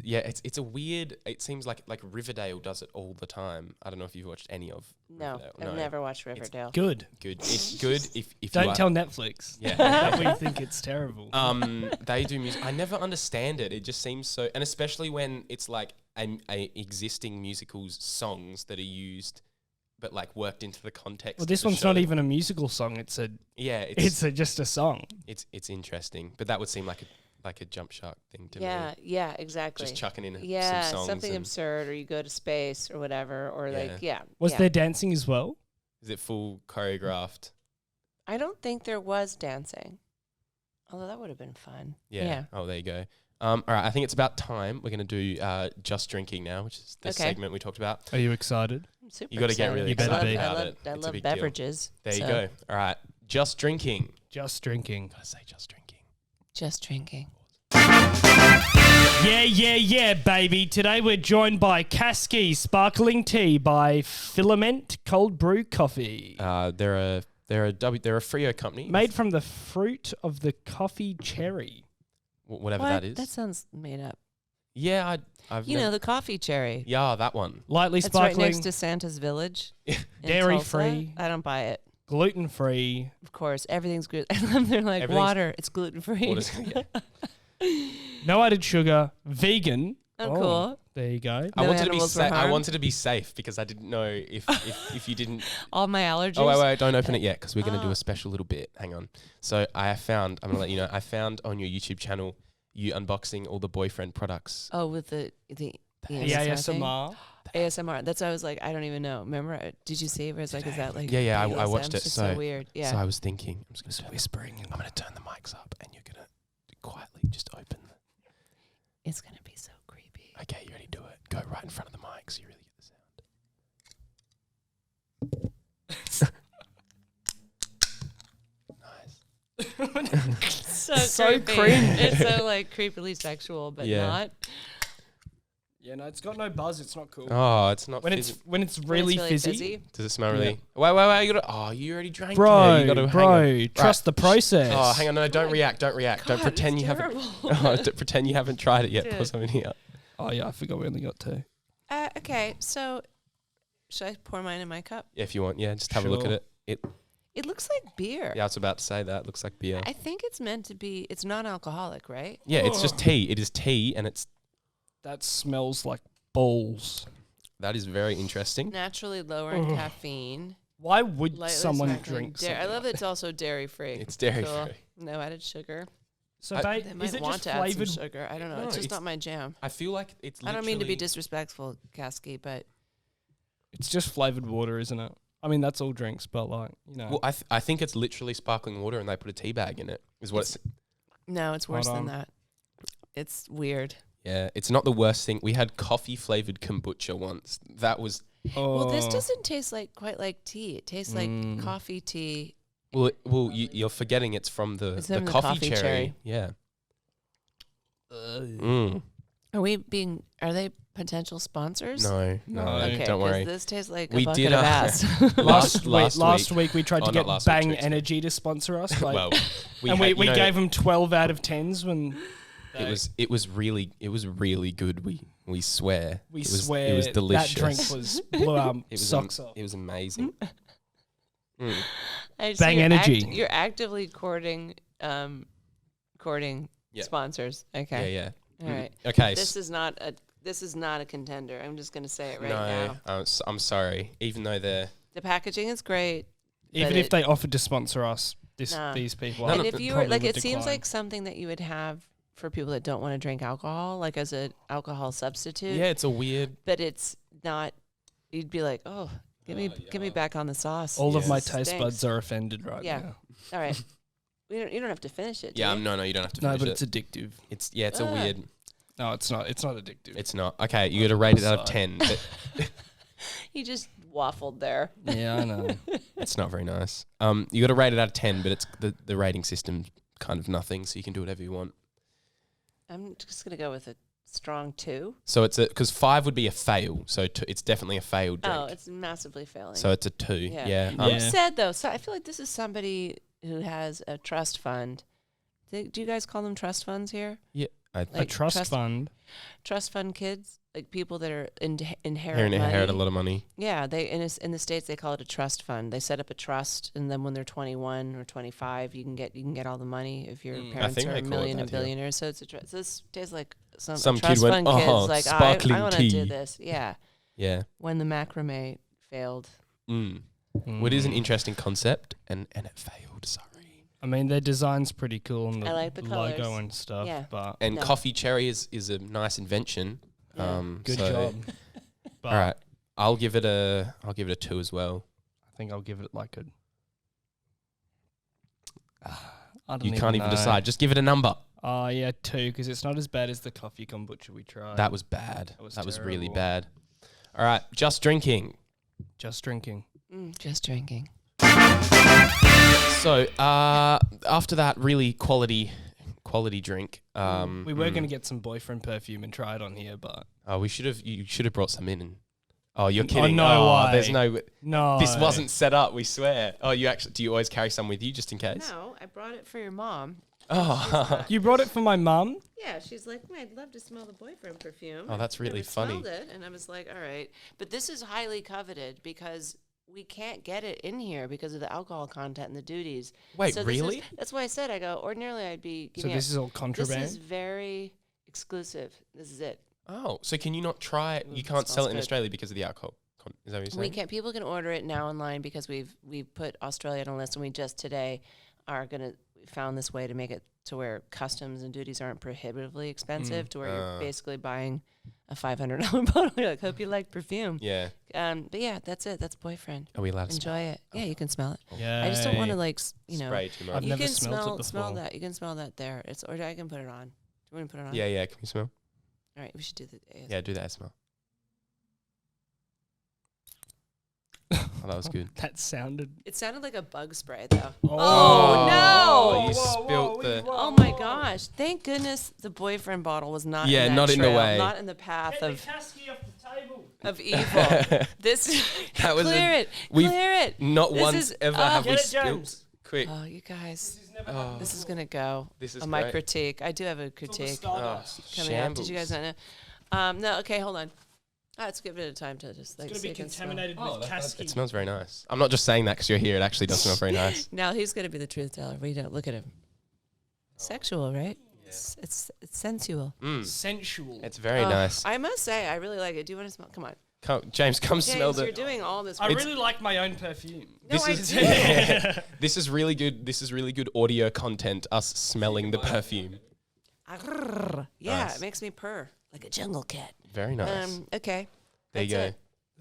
a weird. It seems like Riverdale does it all the time. I don't know if you've watched any of.
No, I've never watched Riverdale.
It's good.
It's good if
don't tell Netflix.
Yeah,
that we think it's terrible.
They do music. I never understand it. It just seems so, and especially when it's like a existing musical's songs that are used, but like worked into the context.
Well, this one's not even a musical song. It's just a song.
It's interesting, but that would seem like a jump shark thing to me.
Yeah, exactly.
Just chucking in some songs.
Something absurd, or you go to space or whatever, or
Was there dancing as well?
Is it full choreographed?
I don't think there was dancing, although that would have been fun. Yeah.
Oh, there you go. All right, I think it's about time. We're going to do Just Drinking now, which is the segment we talked about.
Are you excited?
I'm super
you got to get really excited about it.
I love beverages.
There you go. All right, Just Drinking.
Just Drinking.
Gotta say Just Drinking.
Just Drinking.
Yeah, baby. Today we're joined by Caskey Sparkling Tea by Filament Cold Brew Coffee.
They're a Frio company.
Made from the fruit of the coffee cherry.
Whatever that is.
That sounds made up.
Yeah, I've
the coffee cherry.
Yeah, that one.
Lightly
It's
sparkling.
right next to Santa's Village.
Dairy free.
I don't buy it.
Gluten free.
Of course, everything's good. They're like water. It's gluten free.
No added sugar. Vegan.
Oh, cool.
There you go.
I wanted to be safe because I didn't know if you didn't.
All my allergies.
Oh wait, don't open it yet because we're going to do a special little bit. Hang on. So I'm going to let you know. I found on your YouTube channel you unboxing all the boyfriend products.
Oh, with the
ASMR.
ASMR. That's why I was like, I don't even know. Remember? Did you see it? Where it's like, is that like?
Yeah. I watched it.
It's so weird. Yeah.
So I was thinking, I'm just
whispering.
I'm going to turn the mics up, and you're going to quietly just open.
It's going to be so creepy.
Okay, you ready? Do it. Go right in front of the mic so you really get the sound. Nice.
so creepy. It's so like creepily sexual, but not.
Yeah, no, it's got no buzz. It's not cool.
Oh, it's not
when it's really fizzy.
Does it smell really? Wait! You already drank it.
Bro,
You
trust the process.
Oh, hang on! No, don't react. Don't pretend you haven't. Don't pretend you haven't tried it yet.
Dude.
Pour some in here.
Oh yeah, I forgot we only got two.
Okay, so should I pour mine in my cup?
Yeah, if you want. Yeah, just have a look at it.
It looks like beer.
Yeah, I was about to say that. It looks like beer.
I think it's meant to be. It's non-alcoholic, right?
Yeah, it's just tea. It is tea, and it's.
That smells like balls.
That is very interesting.
Naturally lower in caffeine.
Why would someone drink something?
I love that it's also dairy-free.
It's dairy-free.
No added sugar.
So
they might want to add some sugar. I don't know.
No,
it's just not my jam.
I feel like it's literally...
I don't mean to be disrespectful, Kasky, but...
It's just flavored water, isn't it? I mean, that's all drinks, but like, you know.
Well, I think it's literally sparkling water and they put a tea bag in it, is what it's...
No, it's worse than that. It's weird.
Yeah, it's not the worst thing. We had coffee-flavored kombucha once. That was...
Well, this doesn't taste quite like tea. It tastes like coffee tea.
Well, you're forgetting it's from the coffee cherry. Yeah.
Are they potential sponsors?
No.
Okay,
don't worry.
This tastes like a bucket of ass.
Last week we tried to get Bang Energy to sponsor us. Like, we gave them 12 out of 10s when...
It was really good. We swear.
We
it was,
swear
it was delicious.
that drink blew our
It was
socks off.
It was amazing. Mm.
I see
Bang
you're
energy.
You're actively courting
Yeah.
sponsors. Okay.
Yeah.
All right.
Okay.
This is not a contender. I'm just gonna say it right
no,
now.
I'm sorry. Even though they're
The packaging is great.
Even
but
if they offered to sponsor us,
Nah.
these people,
And
I
if you were
probably
like,
would
it seems
decline.
like something that you would have for people that don't want to drink alcohol, like as an alcohol substitute.
yeah, it's a weird.
But it's not. You'd be like, oh, get me back on the sauce.
all of my
Yes.
taste
Stinks.
buds are offended right
Yeah.
now.
All right. You don't have to finish it. do
Yeah,
you?
no, you don't have to.
No,
finish
but
it.
it's addictive.
It's a weird.
No, it's not. It's not addictive.
It's not. Okay, you got to rate it out of
Side.
10. But
You just waffled there.
Yeah, I know.
it's not very nice. You got to rate it out of 10, but it's the rating system's kind of nothing, so you can do whatever you want.
I'm just gonna go with a strong 2.
So it's because 5 would be a fail. So it's definitely a failed drink.
Oh, it's massively failing.
So it's a 2.
Yeah.
Yeah.
Yeah.
Who said though? So I feel like this is somebody who has a trust fund. Do you guys call them trust funds here?
I
A
Like
trust fund.
Trust fund kids, like people that are inherit
Aaron
money.
inherited a lot of money.
Yeah, they in the States they call it a trust fund. They set up a trust, and then when they're 21 or 25, you can get all the money if your
I
parents
think
are
they
a
call it
million
that
and
here.
billionaires. So it's a trust. So this tastes like some
Some
trust
kid
fund
went,
kids
"Oh,
like
sparkling
I want to do
tea."
this. Yeah,
Yeah.
when the macrame failed.
Well, it is an interesting concept, and it failed. Sorry.
I mean, their design's pretty cool and the,
I like the
logo
colours.
and stuff.
Yeah.
But
And
No.
coffee cherry is a nice invention.
Yeah.
good
so-
job. But
All right, I'll give it a 2 as well.
I think I'll give it like a. I don't
You can't even decide. Just give it a number.
Oh yeah, 2 because it's not as bad as the coffee kombucha we tried.
That was bad.
That was
really
terrible.
bad. All right, just drinking.
Just drinking.
Just drinking.
So after that really quality drink,
We were going to get some boyfriend perfume and try it on here, but
you should have brought some in. And, you're
Oh,
kidding.
no way.
There's no.
no,
This wasn't set up. We swear. Oh, do you always carry some with you just in case?
No, I brought it for your mom.
Oh,
You brought it for my mum.
Yeah, she's like, I'd love to smell the boyfriend perfume.
Oh, that's really
Never
funny.
Smelled it, and I was like, all right. But this is highly coveted because we can't get it in here because of the alcohol content and the duties.
Wait,
So
really?
That's why I said ordinarily I'd be.
So this is all contraband.
This is very exclusive. This is it.
Oh, so can you not try it? You
It
can't sell
smells
it in
good.
Australia because of the alcohol. Is that what you're saying?
We can. People can order it now online because we've put Australia on a list, and we just today are found this way to make it to where customs and duties aren't prohibitively expensive, to where you're basically buying a $500 bottle. You're like, hope you like perfume.
Yeah.
But yeah, that's it. That's boyfriend.
Are we allowed to
Enjoy it. Yeah, you can smell it.
Yeah.
I just don't want to
spray too much?
I've
you
never
can
smelled it
smell
before.
that. You can smell that there. Or I can put it on. Do you want to put it on?
Yeah. Can we smell?
All right, we should do the ASMR.
Yeah, do that smell. Oh, that was good.
That sounded.
It sounded like a bug spray though.
Oh,
no.
You spilt the.
Oh my gosh! Thank goodness the boyfriend bottle was not.
Yeah,
in that
not in the
trail,
way.
not in the path of
casky off the table.
evil. This
That was
clear it,
we've
clear it.
Not
This
once
is-
ever
oh.
have
Get
we
it,
spilt.
James.
Quick.
Oh, you guys,
Oh,
this is gonna go.
This is
on my
great.
critique. I do have a critique
Oh,
coming up. Did
shambles.
you guys not know? No. Okay, hold on. Let's give it a time to just like.
It's
see
going to be
if it can smell.
contaminated with casky.
It smells very nice. I'm not just saying that because you're here. It actually does smell very nice.
Now he's gonna be the truth teller. We don't look at him. Sexual, right? It's sensual.
Sensual.
It's very
Oh,
nice.
I must say, I really like it. Do you want to smell? Come on.
James, come smell
James, you're
the.
doing all this.
I
work.
really like my own perfume.
No,
This
I
is
do.
this is really good. This is really good audio content. Us smelling the perfume.
Yeah,
Nice.
it makes me purr like a jungle cat.
Very nice.
Okay.
There you
that's
go.
it.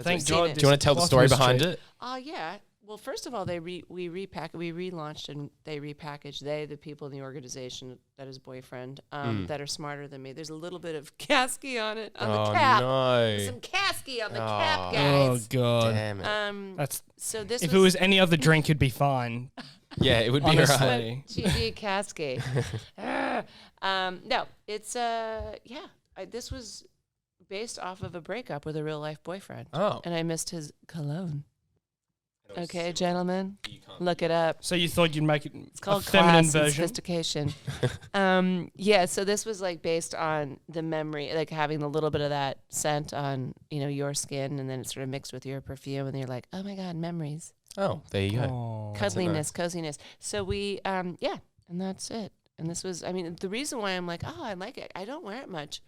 Thank
seen
God.
it.
Do you want to tell the
this
story
cloth was
behind
cheap.
it?
Yeah. Well, first of all, we relaunched and they repackaged. The people in the organization that is boyfriend that are smarter than me. There's a little bit of casky on it on the cap.
no!
Some casky on the cap,
Oh
guys.
God.
Damn it.
That's.
So this
If it was any other drink, it'd be fine.
Yeah, it would be alright.
Honestly.
GG casky. No, it's this was based off of a breakup with a real life boyfriend.
Oh,
And I missed his cologne. Okay, gentlemen,
You can't.
look it up.
So you thought you'd make it
It's
a
called
feminine
class and
version?
sophistication. Yeah, so this was like based on the memory, like having a little bit of that scent on, your skin, and then it's sort of mixed with your perfume, and you're like, oh my God, memories.
Oh, there you go.
Oh.
Cuddliness, coziness. So we, and that's it. And this was, the reason why I'm like, oh, I like it. I don't wear it much.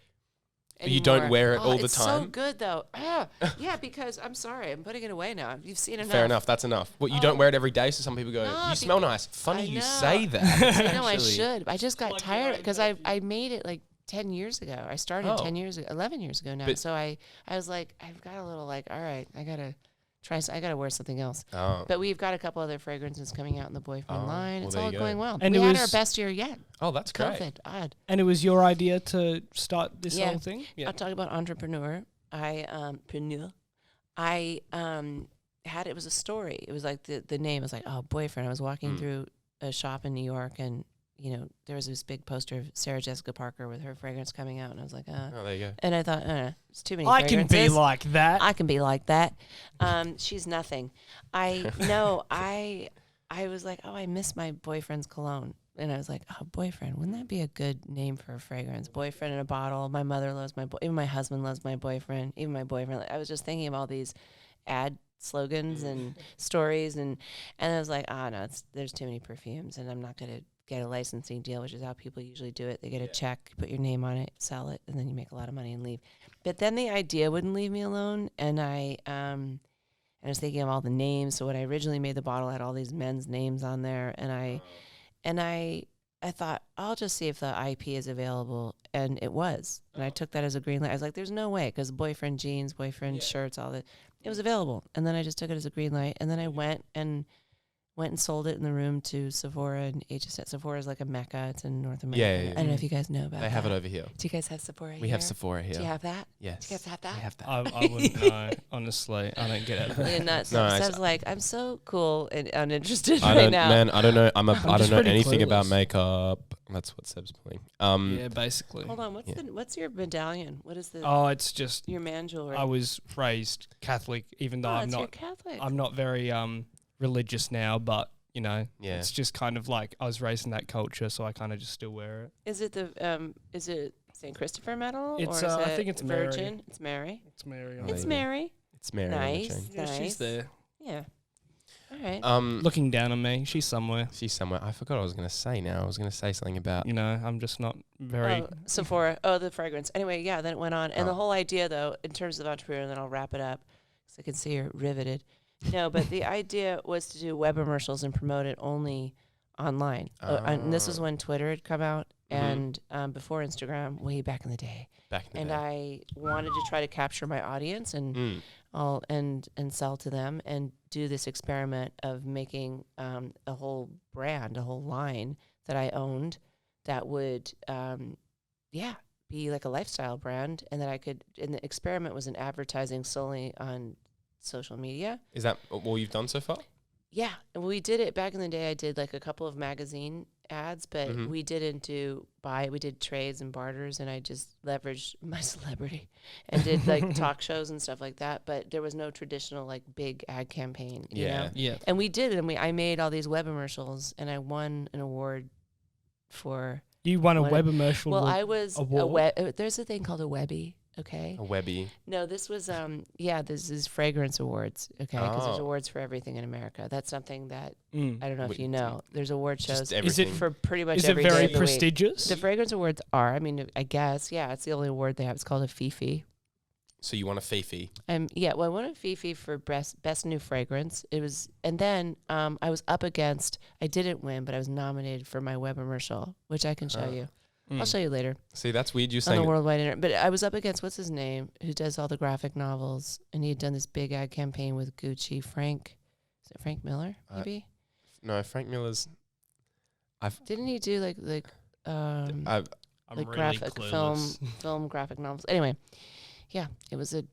You don't
anymore.
wear it all the
it's
time?
so good though. Yeah, because I'm sorry, I'm putting it away now. You've seen enough.
Fair enough. That's enough. Well, you don't wear it every day, so some people go,
No,
you smell nice. Funny
I
you
know.
say that.
I know I
actually.
should. I just got
Like
tired because
your own
I made it like 10 years ago. I started
Oh.
10 years ago, 11 years ago now.
But-
So I was like, I've got a little like, all right, I gotta try. I gotta wear something else.
Oh.
But we've got a couple other fragrances coming out in the boyfriend
Oh,
line.
well,
It's
there
all
you go.
going well.
And
we
it
had our
was-
best year yet.
Oh, that's great.
COVID, odd.
And it was your idea to start this
Yeah.
whole thing? Yeah.
I'll talk about entrepreneur. I had, it was a story. It was like the name was like, oh, boyfriend. I was walking through a shop in New York, and there was this big poster of Sarah Jessica Parker with her fragrance coming out, and I was like,
Oh, there you go.
and I thought, it's too many
I can
fragrances.
be like that.
I can be like that. She's nothing. I was like, oh, I miss my boyfriend's cologne. And I was like, oh, boyfriend, wouldn't that be a good name for a fragrance? Boyfriend in a bottle. My mother loves even my husband loves my boyfriend. Even my boyfriend. I was just thinking of all these ad slogans and stories, and I was like, no, there's too many perfumes, and I'm not going to get a licensing deal, which is how people usually do it. They get a check, put your name on it, sell it, and then you make a lot of money and leave. But then the idea wouldn't leave me alone, and I was thinking of all the names. So when I originally made the bottle, I had all these men's names on there, and I thought, I'll just see if the IP is available, and it was. And I took that as a green light. I was like, there's no way, because boyfriend jeans, boyfriend shirts, all that. It was available. And then I just took it as a green light, and then I went and sold it in the room to Sephora and HSN. Sephora is like a mecca. It's in North America.
Yeah.
I don't know if you guys know about
They
that.
have it over here.
Do you guys have Sephora here?
We have Sephora here.
Do you have that?
Yes.
Do you guys have that?
We have that.
I wouldn't know, honestly. I don't get it.
Really nuts.
No,
So I
I-
was like, I'm so cool and uninterested
I
right
don't,
now.
man. I don't know. I
I'm
don't
just
know
pretty
anything about
clueless.
makeup. That's what Seb's playing.
Yeah, basically.
Hold on. What's your medallion? What is the
Oh, it's just
your man jewelry?
I was raised Catholic, even though
it's your Catholic.
I'm not very religious now, but
Yeah.
it's just kind of like I was raised in that culture, so I kind of just still wear it.
Is it St. Christopher medal?
It's,
or is
I
it
think it's Mary.
Virgin. It's Mary.
It's Mary.
Oh,
It's
there you go.
Mary.
It's Mary. on the
Nice.
chain.
Yeah,
Nice.
she's there,
Yeah. All right.
looking down on me. She's somewhere.
She's somewhere. I forgot what I was going to say now. I was going to say something about.
I'm just not very.
Sephora. Oh, the fragrance. Anyway, yeah. Then it went on, and the
Oh.
whole idea, though, in terms of entrepreneur, and then I'll wrap it up, because I can see you're riveted. No, but the idea was to do web commercials and promote it only online. And this was when Twitter had come out, and before Instagram, way back in the day.
Back in
And
the day.
I wanted to try to capture my audience and and sell to them, and do this experiment of making a whole brand, a whole line that I owned that would be like a lifestyle brand, and that I could. And the experiment was in advertising solely on social media.
Is that all you've done so far?
Yeah, and we did it back in the day. I did like a couple of magazine ads, but we didn't we did trades and barters, and I just leveraged my celebrity and did like talk shows and stuff like that. But there was no traditional like big ad campaign, you know?
Yeah.
And we did it, and I made all these web commercials, and I won an award for.
You won a
What-
web commercial.
Well, I was a
award?
web. There's a thing called a Webby. Okay.
A Webby.
No, this was this is fragrance awards. Okay, because there's
Oh.
awards for everything in America. That's something that
Mm.
I don't know if
Wait,
you know. There's award
Just
shows
Is it
everything.
for pretty much
Is it
every day
very
of the week.
prestigious?
The fragrance awards are. I mean, I guess. Yeah, it's the only award they have. It's called a Fifi.
So you want a Fifi?
Well, I won a Fifi for best new fragrance. It was, and then I was up against. I didn't win, but I was nominated for my web commercial, which I can show you. I'll show you later
See, that's weird. You're
on
saying
the worldwide internet. But I was up against what's his name, who does all the graphic novels, and he had done this big ad campaign with Gucci. Frank, is it Frank Miller? Maybe
no, Frank Miller's.
didn't he do like
I'm
like
really
graphic
clueless.
film graphic novels? Anyway, yeah, it was a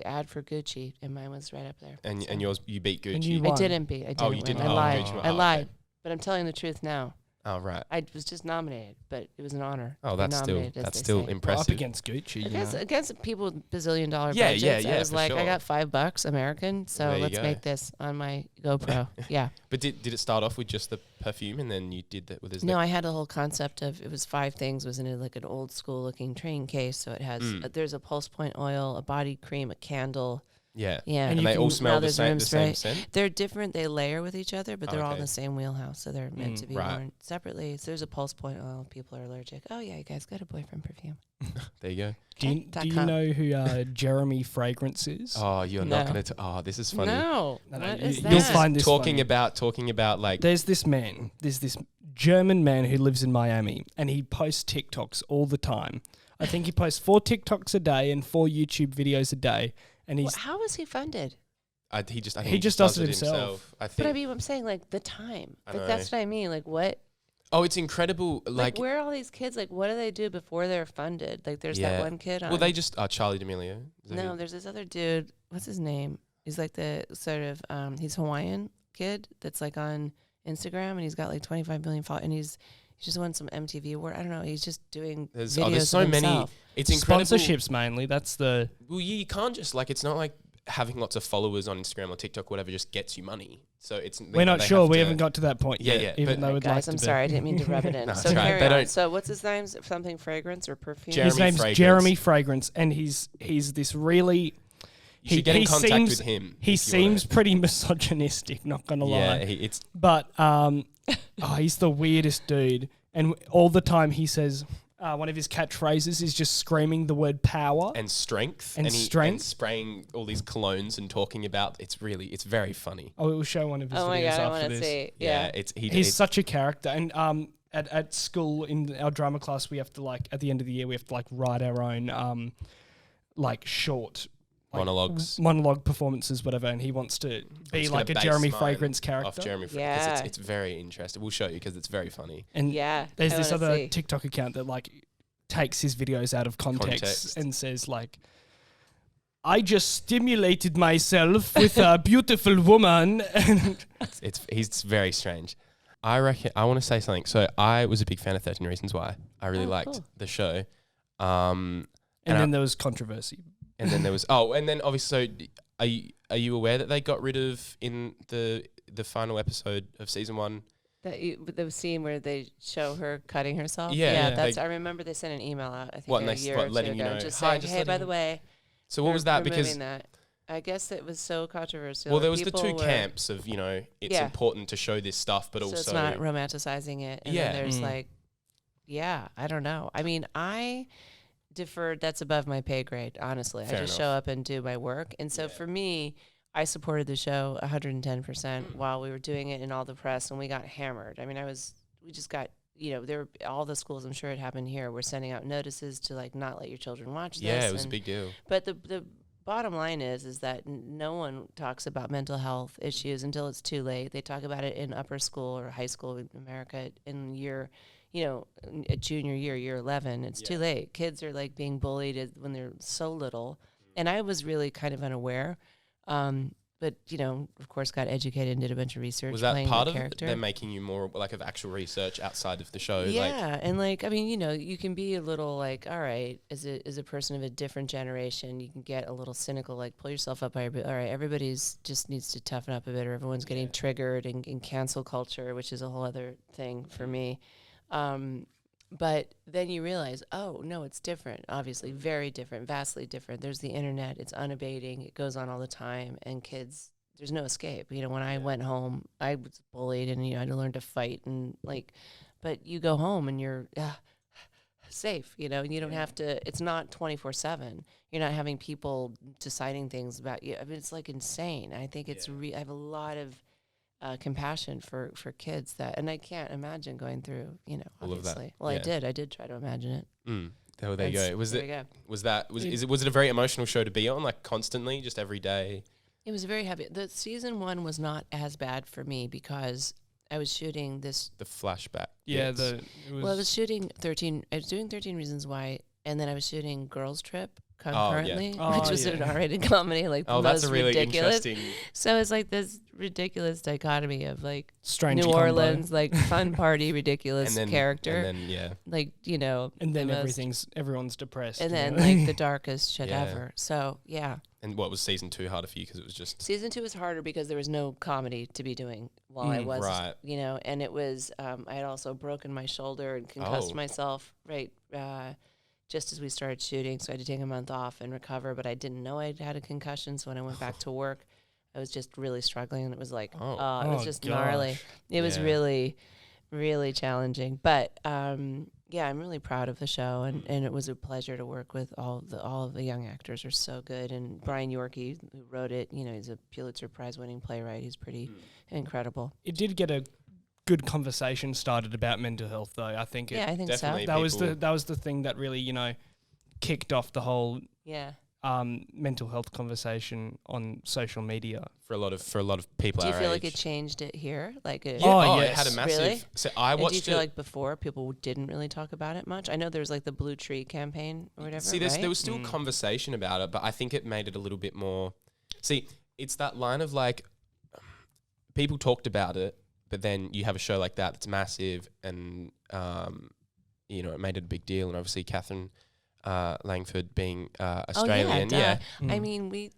ad for Gucci, and mine was right up there.
And
So-
yours, you beat
And
Gucci.
you
I
won.
didn't beat. I didn't.
Oh, you
win.
didn't.
I
Oh,
lied.
Gucci won.
I
Oh,
lied.
okay.
But I'm telling the truth now.
Oh, right.
I was just nominated, but it was an honor.
Oh,
to be
that's still
nominated, as
that's
they
still
say.
impressive.
Up against Gucci.
Against people with bazillion-dollar
Yeah,
budgets.
yeah,
I was
for
like, I
sure.
got $5 American, so
There you
let's
go.
make this on my GoPro. Yeah.
But did it start off with just the perfume, and then you did that with his?
No, I had a whole concept of, it was 5 things, was in like an old school looking train case. So it has, there's a pulse point oil, a body cream, a candle.
Yeah.
Yeah.
And they all smell the same scent?
They're different. They layer with each other, but they're all in
Okay.
the same wheelhouse. So they're meant to be
Right.
worn separately. So there's a pulse point oil. People are allergic. Oh, yeah, you guys got a boyfriend perfume.
There you go.
Do you know who Jeremy Fragrance is?
Oh, you're not
No.
going to... Oh, this is funny.
No.
No,
What
you-
is
you'll
that?
find this
Talking
funny.
about like...
There's this German man who lives in Miami, and he posts TikToks all the time. I think he posts 4 TikToks a day and 4 YouTube videos a day, and he's
How is he funded?
I think
he just does it himself.
I think.
But I mean, I'm saying like the time.
I
Like
know.
that's what I mean. Like what?
Oh, it's incredible.
Like where are all these kids? Like what do they do before they're funded? Like there's that
Yeah.
one kid on.
Well, they just... Charlie D'Amelio. Is that
No,
who-
there's this other dude. What's his name? He's like the sort of he's Hawaiian kid that's like on Instagram, and he's got like 25 million followers, and he's just won some MTV award. I don't know. He's just doing videos
there's so
of
many...
himself.
It's incredible.
sponsorships mainly. That's the
Well, you can't just... Like, it's not like having lots of followers on Instagram or TikTok, whatever, just gets you money. So it's...
we're not sure. We haven't got to that point
Yeah,
yet.
yeah,
Even
but-
though
Right,
we'd
guys,
like
I'm
to.
sorry, I didn't mean to rub it in.
No,
So
it's right.
carry
They
on.
don't-
So what's his name? Something fragrance or perfume?
Jeremy
His name's
Fragrance.
Jeremy Fragrance, and he's this really.
You should get in contact with him.
He
if you wanna-
seems pretty misogynistic. Not gonna lie.
Yeah, it's...
But he's the weirdest dude, and all the time he says one of his catchphrases is just screaming the word power.
And strength.
And
And
strength.
spraying all these colognes and talking about... It's very funny.
I will show one of his
Oh my
videos
god, I
after
want to
this.
see.
Yeah,
Yeah.
He's such a character, and at school in our drama class we have to like at the end of the year we have to like write our own like short. Like monologue performances, whatever, and he wants to be like a Jeremy Fragrance character.
Off Jeremy
Yeah.
Fragrance. It's very interesting. We'll show you because it's very funny.
And
Yeah,
there's
I
this
wanna
other
see.
TikTok account that like takes his videos out of context. And says like, I just stimulated myself with a beautiful woman. And
He's very strange. I reckon I want to say something. So I was a big fan of 13 Reasons Why. I really liked
cool.
the show.
and then there was controversy.
And then there was and then obviously, so are you aware that they got rid of in the final episode of season 1?
The scene where they show her cutting herself.
Yeah.
That's. I remember they sent an email out. I think
What, and
a
they
year or two
letting you
ago,
know,
just
"Hi,
saying,
just
hey,
letting
by
you
the
know."
way.
So what was that?
Removing
Because
that. I guess it was so controversial.
well, there was the
People
two
were-
camps of it's
Yeah.
important to show this stuff, but
so
also
it's not romanticizing it. And
Yeah.
then there's like, yeah, I don't know. I mean, I deferred. That's above my pay grade, honestly.
Fair
I just
enough.
show up and do my work. And so for me, I supported the show 110% while we were doing it in all the press, and we got hammered. I mean, we just got, all the schools, I'm sure it happened here, were sending out notices to like not let your children watch this.
yeah, it was a
and-
big deal.
But the bottom line is that no one talks about mental health issues until it's too late. They talk about it in upper school or high school in America in year, a junior year, year 11. It's too late. Kids are like being bullied when they're so little. And I was really kind of unaware. But, of course, got educated and did a bunch of research.
Was that
playing
part
the
of
character.
them making you more like of actual research outside of the show?
Yeah, and like I mean, you can be a little like, all right, as a person of a different generation, you can get a little cynical, like pull yourself up by your boot. All right, everybody's just needs to toughen up a bit, or everyone's getting triggered in cancel culture, which is a whole other thing for me. But then you realize, oh no, it's different. Obviously, very different, vastly different. There's the internet; it's unabating. It goes on all the time, and kids. There's no escape. When I went home, I was bullied and, I had to learn to fight and but you go home and you're safe, and you don't have to, it's not 24/7. You're not having people deciding things about you. I mean, it's like insane. I think it's, I have a lot of compassion for kids and I can't imagine going through,
All of that.
obviously. Well,
Yeah.
I did try to imagine it.
There you go. Was
There we go.
was it a very emotional show to be on, like constantly, just every day?
It was very heavy. The season 1 was not as bad for me because I was shooting this.
The flashback.
Yeah,
bits.
it was,
Well, I was shooting 13. I was doing 13 Reasons Why and then I was shooting Girls Trip
yeah.
concurrently, which was
yeah.
an R-rated comedy, like the
that's
most
a really
ridiculous.
interesting.
So it's like this ridiculous dichotomy of like
Strange
New
combo.
Orleans, like fun party, ridiculous character,
and then yeah,
like you know,
And then
the most-
everyone's depressed.
and
you
then
know?
like the darkest shit
Yeah.
ever. So yeah,
and what was season 2 harder for you because it was just
season 2 was harder because there was no comedy to be doing while I was,
right.
you know, and it was I had also broken my shoulder and concussed myself right. Just as we started shooting, so I had to take a month off and recover, but I didn't know I'd had a concussion, so when I went back to work, I was just really struggling, and it was like, it was just gnarly. It was really, really challenging. But, yeah, I'm really proud of the show, and it was a pleasure to work with all of the young actors are so good, and Brian Yorkie, who wrote it, you know, he's a Pulitzer Prize-winning playwright. He's pretty incredible.
It did get a good conversation started about mental health, though. I think.
I think
definitely
so.
That was the thing that really, you know, kicked off the whole
Yeah.
mental health conversation on social media.
for a lot of people.
Do you
our
feel like
age.
it changed it here? Like, it,
Oh,
it
yes.
had a massive.
Really?
So I
and
watched
do you feel
it.
like before people didn't really talk about it much? I know there was like the Blue Tree campaign or whatever.
See,
right?
there was still conversation about it, but I think it made it a little bit more. See, it's that line of like, people talked about it, but then you have a show like that that's massive, and you know, it made it a big deal. And obviously, Catherine Langford being Australian,
I mean, we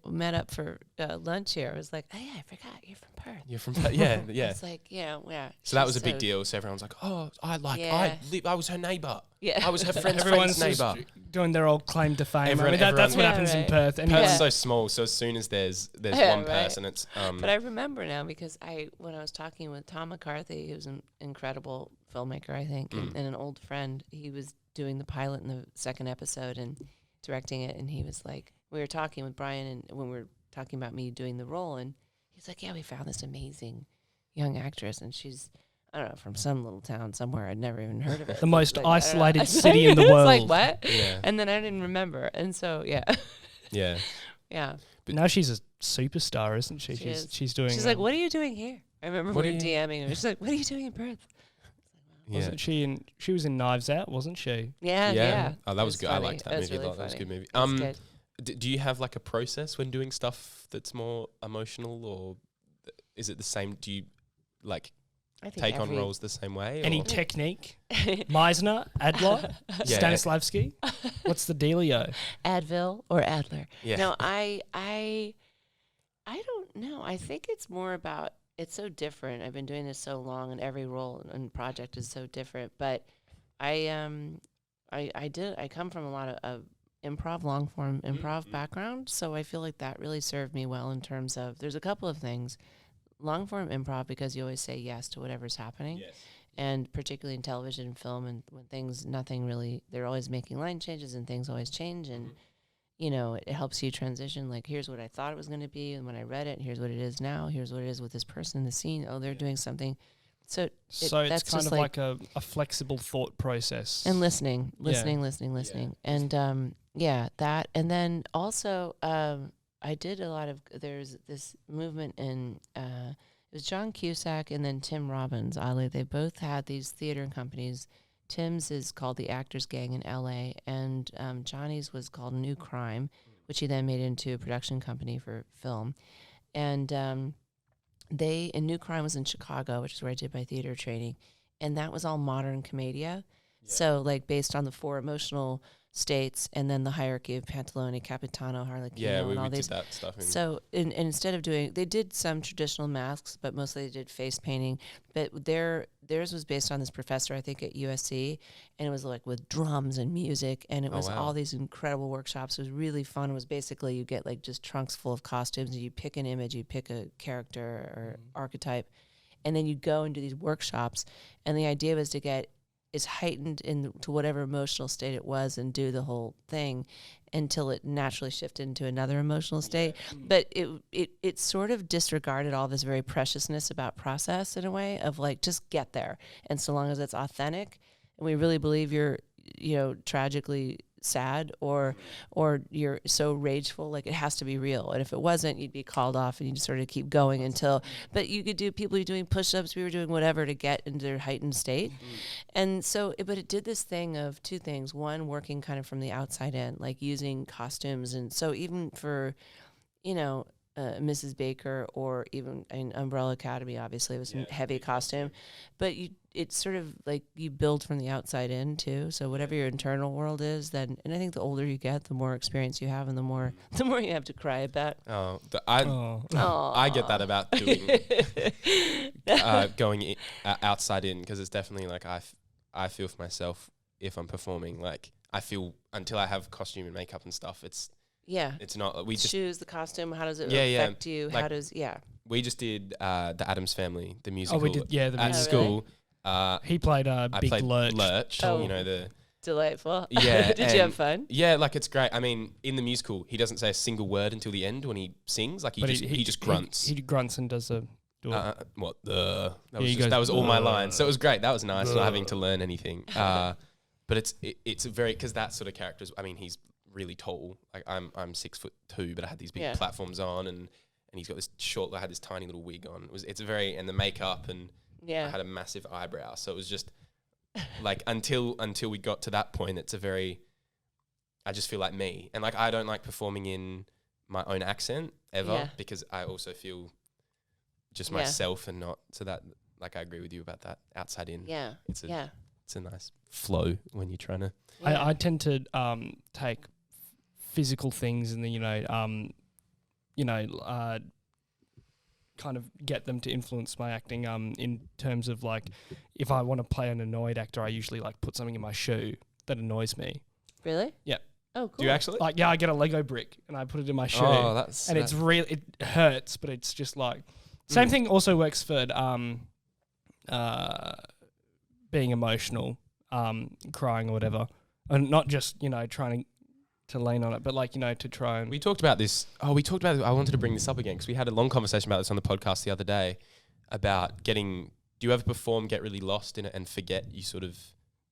met up for lunch here. I was like, oh yeah, I forgot you're from Perth.
you're from yeah.
It's like yeah.
So that was a big deal. So everyone's like, oh, I was her neighbour.
Yeah,
I was her friend's
Everyone's
neighbour.
just doing their old claim to fame.
Everyone-
that's what
everyone-
happens
Yeah,
in
right.
Perth. And
Perth's
Yeah.
so small, so as soon as there's
Yeah,
one
right.
person, it's
But I remember now because when I was talking with Tom McCarthy, who's an incredible filmmaker, I think, and an old friend, he was doing the pilot in the second episode and directing it, and he was like, we were talking with Brian, and when we were talking about me doing the role, and he's like, yeah, we found this amazing young actress, and she's, I don't know, from some little town somewhere. I'd never even heard of it.
the most
But I don't know.
isolated city in the
It's
world.
like, what?
Yeah.
And then I didn't remember. And so, yeah.
yeah.
Yeah.
Now she's a superstar, isn't she?
She is.
She's doing.
She's like, what are you doing here? I remember
What
we were
are you-
DMing her. She's like, what are you doing in Perth?
Yeah.
Wasn't she in? She was in Knives Out, wasn't she?
Yeah.
Oh, that was
It
good. I
funny.
liked that
It was
movie
really
a lot. That was a
funny.
good movie.
It was good.
Do you have like a process when doing stuff that's more emotional, or is it the same? Do you like
I think
take on roles the same way?
Any
or-
technique? Meisner, Adler,
Yeah.
Stanislavski. What's the dealio?
Advil or Adler.
Yeah.
No, I don't know. I think it's more about, it's so different. I've been doing this so long, and every role and project is so different. But I come from a lot of improv, long form improv background, so I feel like that really served me well in terms of, there's a couple of things. Long form improv, because you always say yes to whatever's happening.
Yes.
And particularly in television and film, and when nothing really, they're always making line changes and things always change. And, you know, it helps you transition. Like, here's what I thought it was going to be. And when I read it, here's what it is now. Here's what it is with this person in the scene. Oh, they're doing something. So
So
that's
it's kind
just
of like a flexible thought process.
and listening. And, that. And then also, I did a lot of, there's this movement in, it was John Cusack and then Tim Robbins, oddly. They both had these theater companies. Tim's is called the Actors Gang in L.A., and Johnny's was called New Crime, which he then made into a production company for film. And and New Crime was in Chicago, which is where I did my theater training, and that was all modern commedia. So, like, based on the 4 emotional states, and then the hierarchy of Pantalone, Capitano, Harlequino, and all
we
these.
did that stuff.
So, and instead of doing, they did some traditional masks, but mostly they did face painting. But theirs was based on this professor, I think, at USC, and it was like with drums and music, and it was all these incredible workshops. It was really fun. It was basically, you get like just trunks full of costumes, and you pick an image, you pick a character or archetype, and then you go and do these workshops. And the idea was to get is heightened to whatever emotional state it was, and do the whole thing until it naturally shifted into another emotional state. But it sort of disregarded all this very preciousness about process in a way of like, just get there. And so long as it's authentic, and we really believe you're, tragically sad or you're so rageful, like it has to be real. And if it wasn't, you'd be called off and you just sort of keep going until, but you could do, people were doing push-ups, we were doing whatever to get into their heightened state. And so, but it did this thing of two things. One, working kind of from the outside in, like using costumes. And so even for, Mrs. Baker or even Umbrella Academy, obviously it was heavy costume, but it's sort of like you build from the outside in too. So whatever your internal world is, then, and I think the older you get, the more experience you have, and the more you have to cry about.
I get that about doing going outside in, because it's definitely like I feel for myself if I'm performing, like I feel until I have costume and makeup and stuff, it's not, we just
choose the costume. How does it affect you?
Like,
how does
we just did the Addams Family, the musical.
Oh, we did, the
at
musical.
School.
He played
Big
Lurch.
The
delightful.
Yeah.
Did you have fun?
Yeah, like it's great. I mean, in the musical, he doesn't say a single word until the end when he sings. Like he just grunts.
He grunts and does a.
That was all my lines. So it was great. That was nice, not having to learn anything. But it's very, because that sort of characters. I mean, he's really tall. Like I'm 6'2", but I had these big platforms on, and he's got this short. I had this tiny little wig on. It's very, and the makeup, and I had a massive eyebrow. So it was just like until we got to that point, it's a very. I just feel like me, and like I don't like performing in my own accent ever, because I also feel just myself and not, so that, like I agree with you about that outside in.
Yeah.
It's a nice flow when you're trying to.
I tend to take physical things and then kind of get them to influence my acting. In terms of like, if I want to play an annoyed actor, I usually like put something in my shoe that annoys me.
Really?
Yeah.
Oh, cool.
Do you actually?
Like, I get a Lego brick and I put it in my shoe.
Oh,
it's real. It hurts, but it's just like same thing. Also works for being emotional, crying or whatever, and not just trying to lean on it, but like to try and.
We talked about this. I wanted to bring this up again because we had a long conversation about this on the podcast the other day about getting. Do you ever perform, get really lost in it, and forget you sort of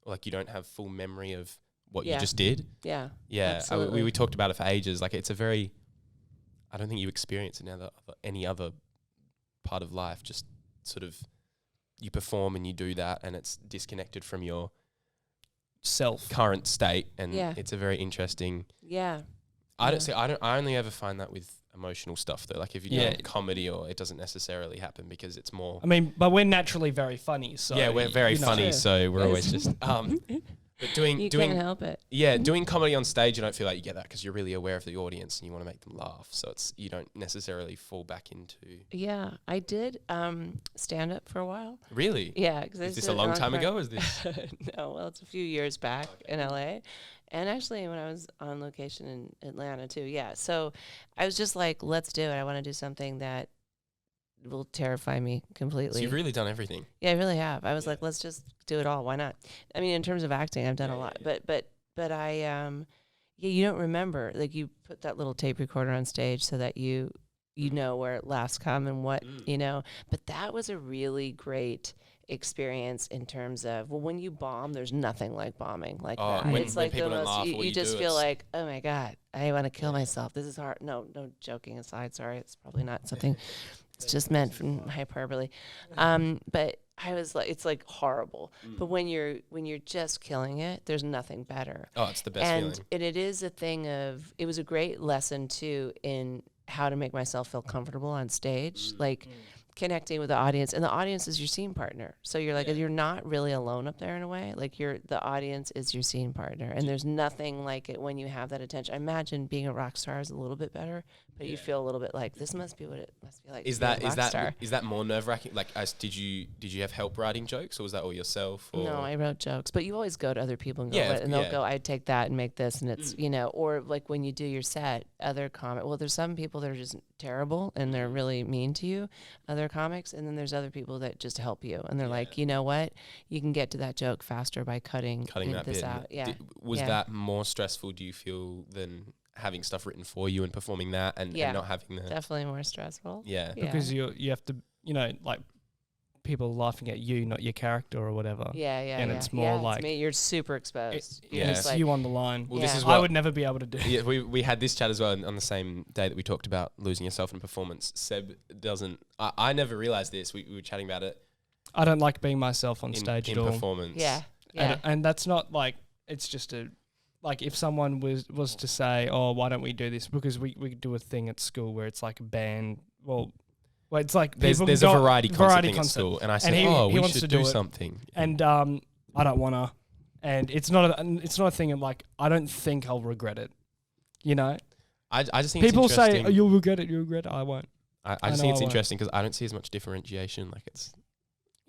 like you don't have full memory of what you just did?
Yeah.
Yeah. We talked about it for ages. Like it's a very. I don't think you experience it in any other part of life. Just sort of, you perform and you do that, and it's disconnected from your
self
current state, and it's a very interesting.
Yeah.
I only ever find that with emotional stuff though. Like if you do comedy, or it doesn't necessarily happen because it's more.
I mean, but we're naturally very funny, so
we're very funny, so we're always just But doing
can't help it.
Yeah, doing comedy on stage, you don't feel like you get that because you're really aware of the audience and you want to make them laugh. So you don't necessarily fall back into.
Yeah, I did stand up for a while.
Really?
Yeah,
is this a long time ago? Or is this?
No, well, it's a few years back in LA, and actually when I was on location in Atlanta too. Yeah, so I was just like, let's do it. I want to do something that will terrify me completely.
So you've really done everything.
Yeah, I really have. I was like, let's just do it all. Why not? I mean, in terms of acting, I've done a lot, but I, you don't remember. Like you put that little tape recorder on stage so that you know where laughs come and what, but that was a really great experience in terms of, well, when you bomb, there's nothing like bombing like that. It's like the most, you just feel like, oh my God, I want to kill myself. This is hard. No joking aside. Sorry. It's probably not something. It's just meant from hyperbole. But I was like, it's like horrible. But when you're just killing it, there's nothing better.
Oh, it's the best feeling.
And it is a thing of, it was a great lesson too in how to make myself feel comfortable on stage. Like connecting with the audience, and the audience is your scene partner. So you're like, you're not really alone up there in a way. Like the audience is your scene partner, and there's nothing like it when you have that attention. I imagine being a rock star is a little bit better, but you feel a little bit like this must be what it must be like. Is
that more nerve wracking? Like, did you have help writing jokes, or was that all yourself? Or?
No, I wrote jokes, but you always go to other people and go, and they'll go, I'd take that and make this, and it's or like when you do your set, other comic. Well, there's some people that are just terrible and they're really mean to you, other comics, and then there's other people that just help you, and they're like, you know what, you can get to that joke faster by cutting
that
this
bit
out. Yeah.
Was that more stressful, do you feel, than having stuff written for you and performing that and not having the...
Definitely more stressful.
Yeah.
Because you have to, like people laughing at you, not your character or whatever.
Yeah,
And it's more like
it's me. You're super exposed.
Yeah, it's
like,
you on the line.
Well, this is
I
what
would never be able to do.
Yeah, we had this chat as well on the same day that we talked about losing yourself in performance. Seb doesn't. I never realized this. We were chatting about it
I don't like being myself on stage
in
at all.
performance.
Yeah.
And that's not like, it's just like if someone was to say, oh, why don't we do this? Because we do a thing at school where it's like a band. Well, it's like
There's a variety concert thing at school, and I said, we
wants
should
to
do
it.
something.
And I don't want to. And it's not a thing of like, I don't think I'll regret it. You know?
I just think
people
it's interesting.
say, you'll regret it, I won't.
I just think it's interesting because I don't see as much differentiation. Like it's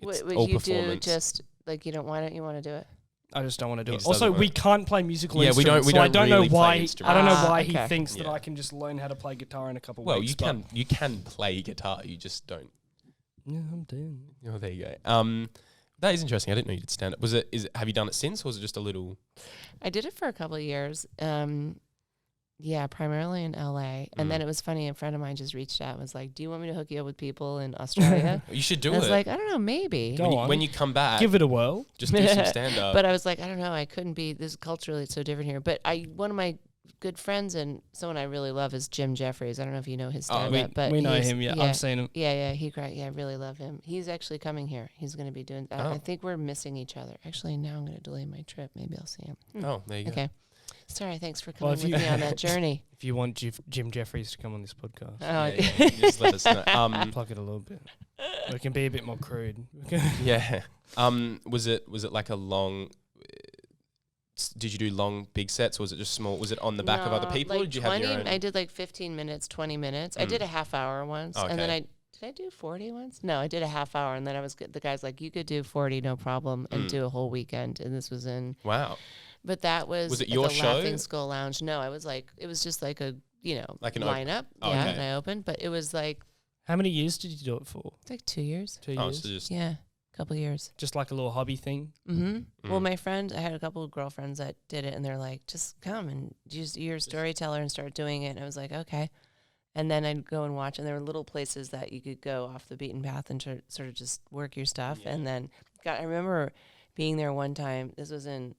would
all
you
performance.
do just like you don't want it, you want to do it?
I just don't want to do
He
it.
just
Also,
doesn't
we
want
can't play musical
Yeah, we don't-
instruments.
we
so I
don't
don't
really
know
play
why. I
instruments.
don't know why
Okay.
he thinks that
Yeah.
I can just learn how to play guitar in a couple
Well,
weeks.
you can play guitar. You just don't.
Yeah, I'm doing.
Oh, there you go. That is interesting. I didn't know you did stand up. Have you done it since, or was it just a little?
I did it for a couple of years. Yeah, primarily in LA. And then it was funny, a friend of mine just reached out and was like, do you want me to hook you up with people in Australia?
You should do
I
it.
was like, I don't know, maybe.
Go on.
When you come back,
Give it a whirl.
just do some stand up.
But I was like, I don't know, I couldn't be, this culturally it's so different here. But one of my good friends and someone I really love is Jim Jeffries. I don't know if you know his stand up, but
we know
he's-
him. Yeah, I've seen him.
Yeah, I really love him. He's actually coming here. He's going to be doing. I think we're missing each other. Actually, now I'm going to delay my trip. Maybe I'll see him.
Oh, there you go.
Okay. Sorry, thanks for coming
if
with
you-
me on that journey.
If you want Jim Jeffries to come on this podcast,
Yeah, just let us know.
plug it a little bit. We can be a bit more crude.
Yeah. Was it like a long? Did you do long big sets, or was it just small? Was it on the back of other
No,
people, or
like
did you have your
20
own?
I did like 15 minutes, 20 minutes. I did a half hour once, and then
Okay.
did I do 40 once? No, I did a half hour, and then I was good. The guy's like, you could do 40, no problem, and do a whole weekend. And this was in.
Wow.
But that was
Was it
at
your
the
show?
Laughing Skull Lounge. No, I was like, it was just like a,
Like an
lineup.
Oh,
yeah,
okay.
and I opened, but it was like,
How many years did you do it for?
it's like 2 years.
2
Oh,
years.
so just
Yeah, a couple years.
Just like a little hobby thing.
Mm-hmm. Well, my friend, I had a couple of girlfriends that did it, and they're like, just come and you're a storyteller and start doing it. And I was like, okay. And then I'd go and watch, and there were little places that you could go off the beaten path and sort of just work your stuff.
Yeah.
And then, God, I remember being there one time. This was in,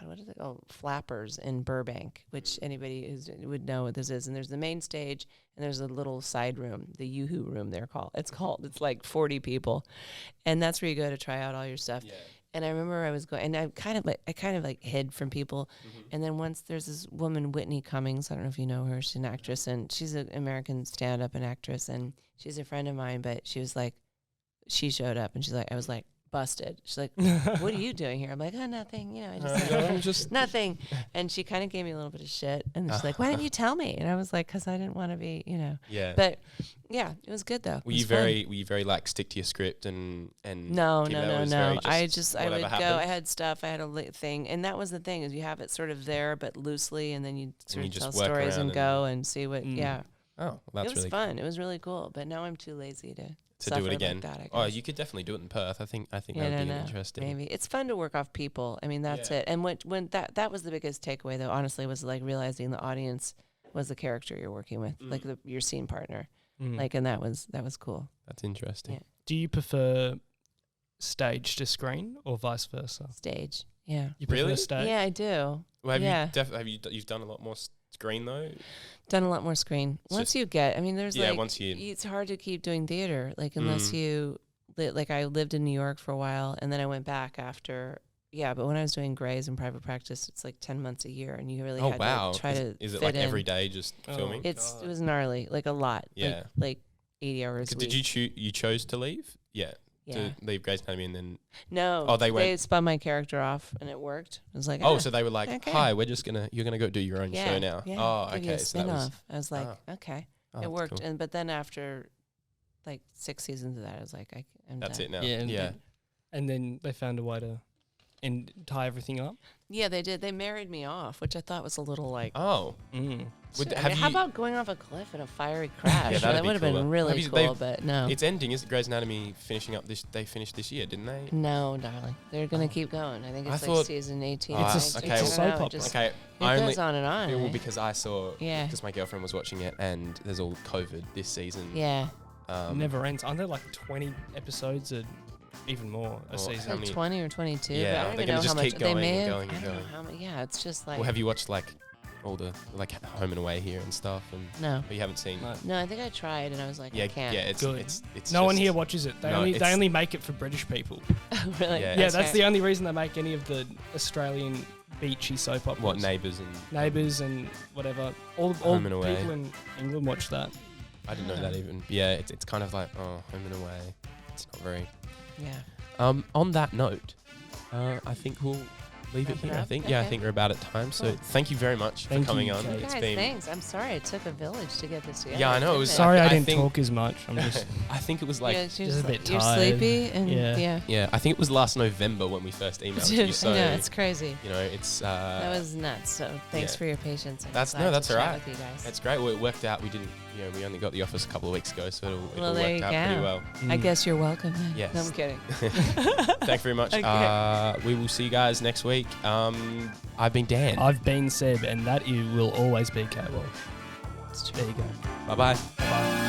what is it called? Flappers in Burbank, which anybody would know what this is. And there's the main stage, and there's a little side room, the Yoo-Hoo room. It's like 40 people, and that's where you go to try out all your stuff.
Yeah.
And I remember I was going, and I kind of like hid from people. And then once there's this woman, Whitney Cummings. I don't know if you know her. She's an actress, and she's an American stand-up and actress, and she's a friend of mine. But she was like, she showed up, and she's like, I was like, busted. She's like, what are you doing here? I'm like, oh, nothing. I just nothing. And she kind of gave me a little bit of shit, and she's like, why didn't you tell me? And I was like, because I didn't want to be,
Yeah.
But yeah, it was good though.
Were you very like stick to your script and
No.
it was very
I
whatever
would go.
happened?
I had stuff. I had a thing, and that was the thing is you have it sort of there, but loosely, and then you sort
you
of
just
tell
work
stories
around
and go and see what.
Mm.
Yeah,
Oh, well, that's
it was
really
fun. It was really cool, but now I'm too lazy to
to
suffer
do it again.
Like that, I
Oh,
guess.
you could definitely do it in Perth. I think that
Yeah,
would be
no,
interesting.
Maybe it's fun to work off people. I mean, that's
Yeah.
it. And when that was the biggest takeaway, though, honestly, was like realizing the audience was the character you're working with, like your scene partner. Like, and that was cool.
That's interesting.
Yeah.
Do you prefer stage to screen or vice versa?
Stage, yeah,
You prefer
Really?
stage?
yeah, I do.
Well,
Yeah.
you've done a lot more screen though?
Done a lot more screen.
It's
Once
just-
you get, I mean, there's
Yeah,
like,
once you-
it's hard to keep doing theater, like unless you, like I lived in New York for a while, and then I went back after. Yeah, but when I was doing Grays in private practice, it's like 10 months a year, and you really
Oh
had
wow.
to try to
Is it
fit
like
in.
every day just filming?
Oh.
It was gnarly, like a lot.
Yeah.
Like 80 hours a week.
Did you chose to leave? Yeah.
Yeah.
To leave Grey's Anatomy and then
No.
Oh, they went-
They spun my character off, and it worked. I was like,
so they were like,
okay.
"Hi, you're gonna go do your own show now."
Yeah,
Oh,
give you a
okay. So that was
spin-off. I was like, okay,
oh,
it
that's
worked.
cool.
But then after like 6 seasons of that, I was like, I'm
That's
done.
it now.
Yeah,
Yeah.
and then they found a way to tie everything up.
Yeah, they did. They married me off, which I thought was a little like.
Oh.
shit.
have
How
you-
about going off a cliff in a fiery crash?
Yeah, that'd
that
be
would have
cooler.
been really
Have you-
cool,
they've-
but no.
It's ending, is Grey's Anatomy finishing up this? They finished this year, didn't they?
No, darling. They're going to keep going. I think
I
it's
thought-
season 18.
Ah,
It's a-
okay.
it's a
I don't
soap
know,
opera.
just-
Okay.
It goes on and on.
Well,
right?
because I saw,
Yeah.
because my girlfriend was watching it, and there's all COVID this season.
Yeah.
Never ends. Aren't there like 20 episodes or even more a season?
Like 20 or 22.
Yeah,
but I don't
they're
even
gonna
know
just
how much
keep
they
going
may
and
have.
going and
I don't know
going.
how many. Yeah, it's just like.
Well, have you watched like all the like Home and Away here and stuff? And
No.
you haven't seen?
No.
No, I think I tried and I was like,
Yeah,
I can't.
yeah. It's
Good.
it's
No one
just-
here watches it. They
No,
they
it's-
only make it for British people.
Really?
Yeah.
Yeah, that's
Okay.
the only reason they make any of the Australian beachy soap operas.
What Neighbours and
Neighbours and whatever. All
Home and Away.
people in England watch that.
I didn't know that even. Yeah, it's kind of like Home and Away. It's not very.
Yeah.
On that note, I think we'll leave it
Wrap it
here. I
up?
think. Yeah, I
Okay.
think we're about at time. So
Cool.
thank you very much
Thank
for coming
you,
on.
Kate.
It's
Guys,
been.
thanks. I'm sorry it took a village to get this together.
Yeah, I know, it was-
didn't
Sorry, I
I
didn't
think-
talk as much. I'm just.
I think it was like.
Yeah,
just a bit
you're
tired.
sleepy and
Yeah.
Yeah, I think it was last November when we first emailed you. So
I know, it's crazy.
you know, it's.
That was nuts. So thanks
yeah.
for your patience. I'm
That's-
glad
no,
to
that's all
chat
right.
with you guys.
It's great. Well, it worked out. We didn't. You know, we only got the office a couple of weeks ago, so it
Well,
all
there
worked
you
out pretty
go.
well.
I guess you're welcome then.
Yes.
No, I'm kidding.
Thank you very much.
Okay.
We will see you guys next week. I've been Dan.
I've been Seb, and that you will always be Kate Walsh.
It's true.
There you go.
Bye bye.
Bye.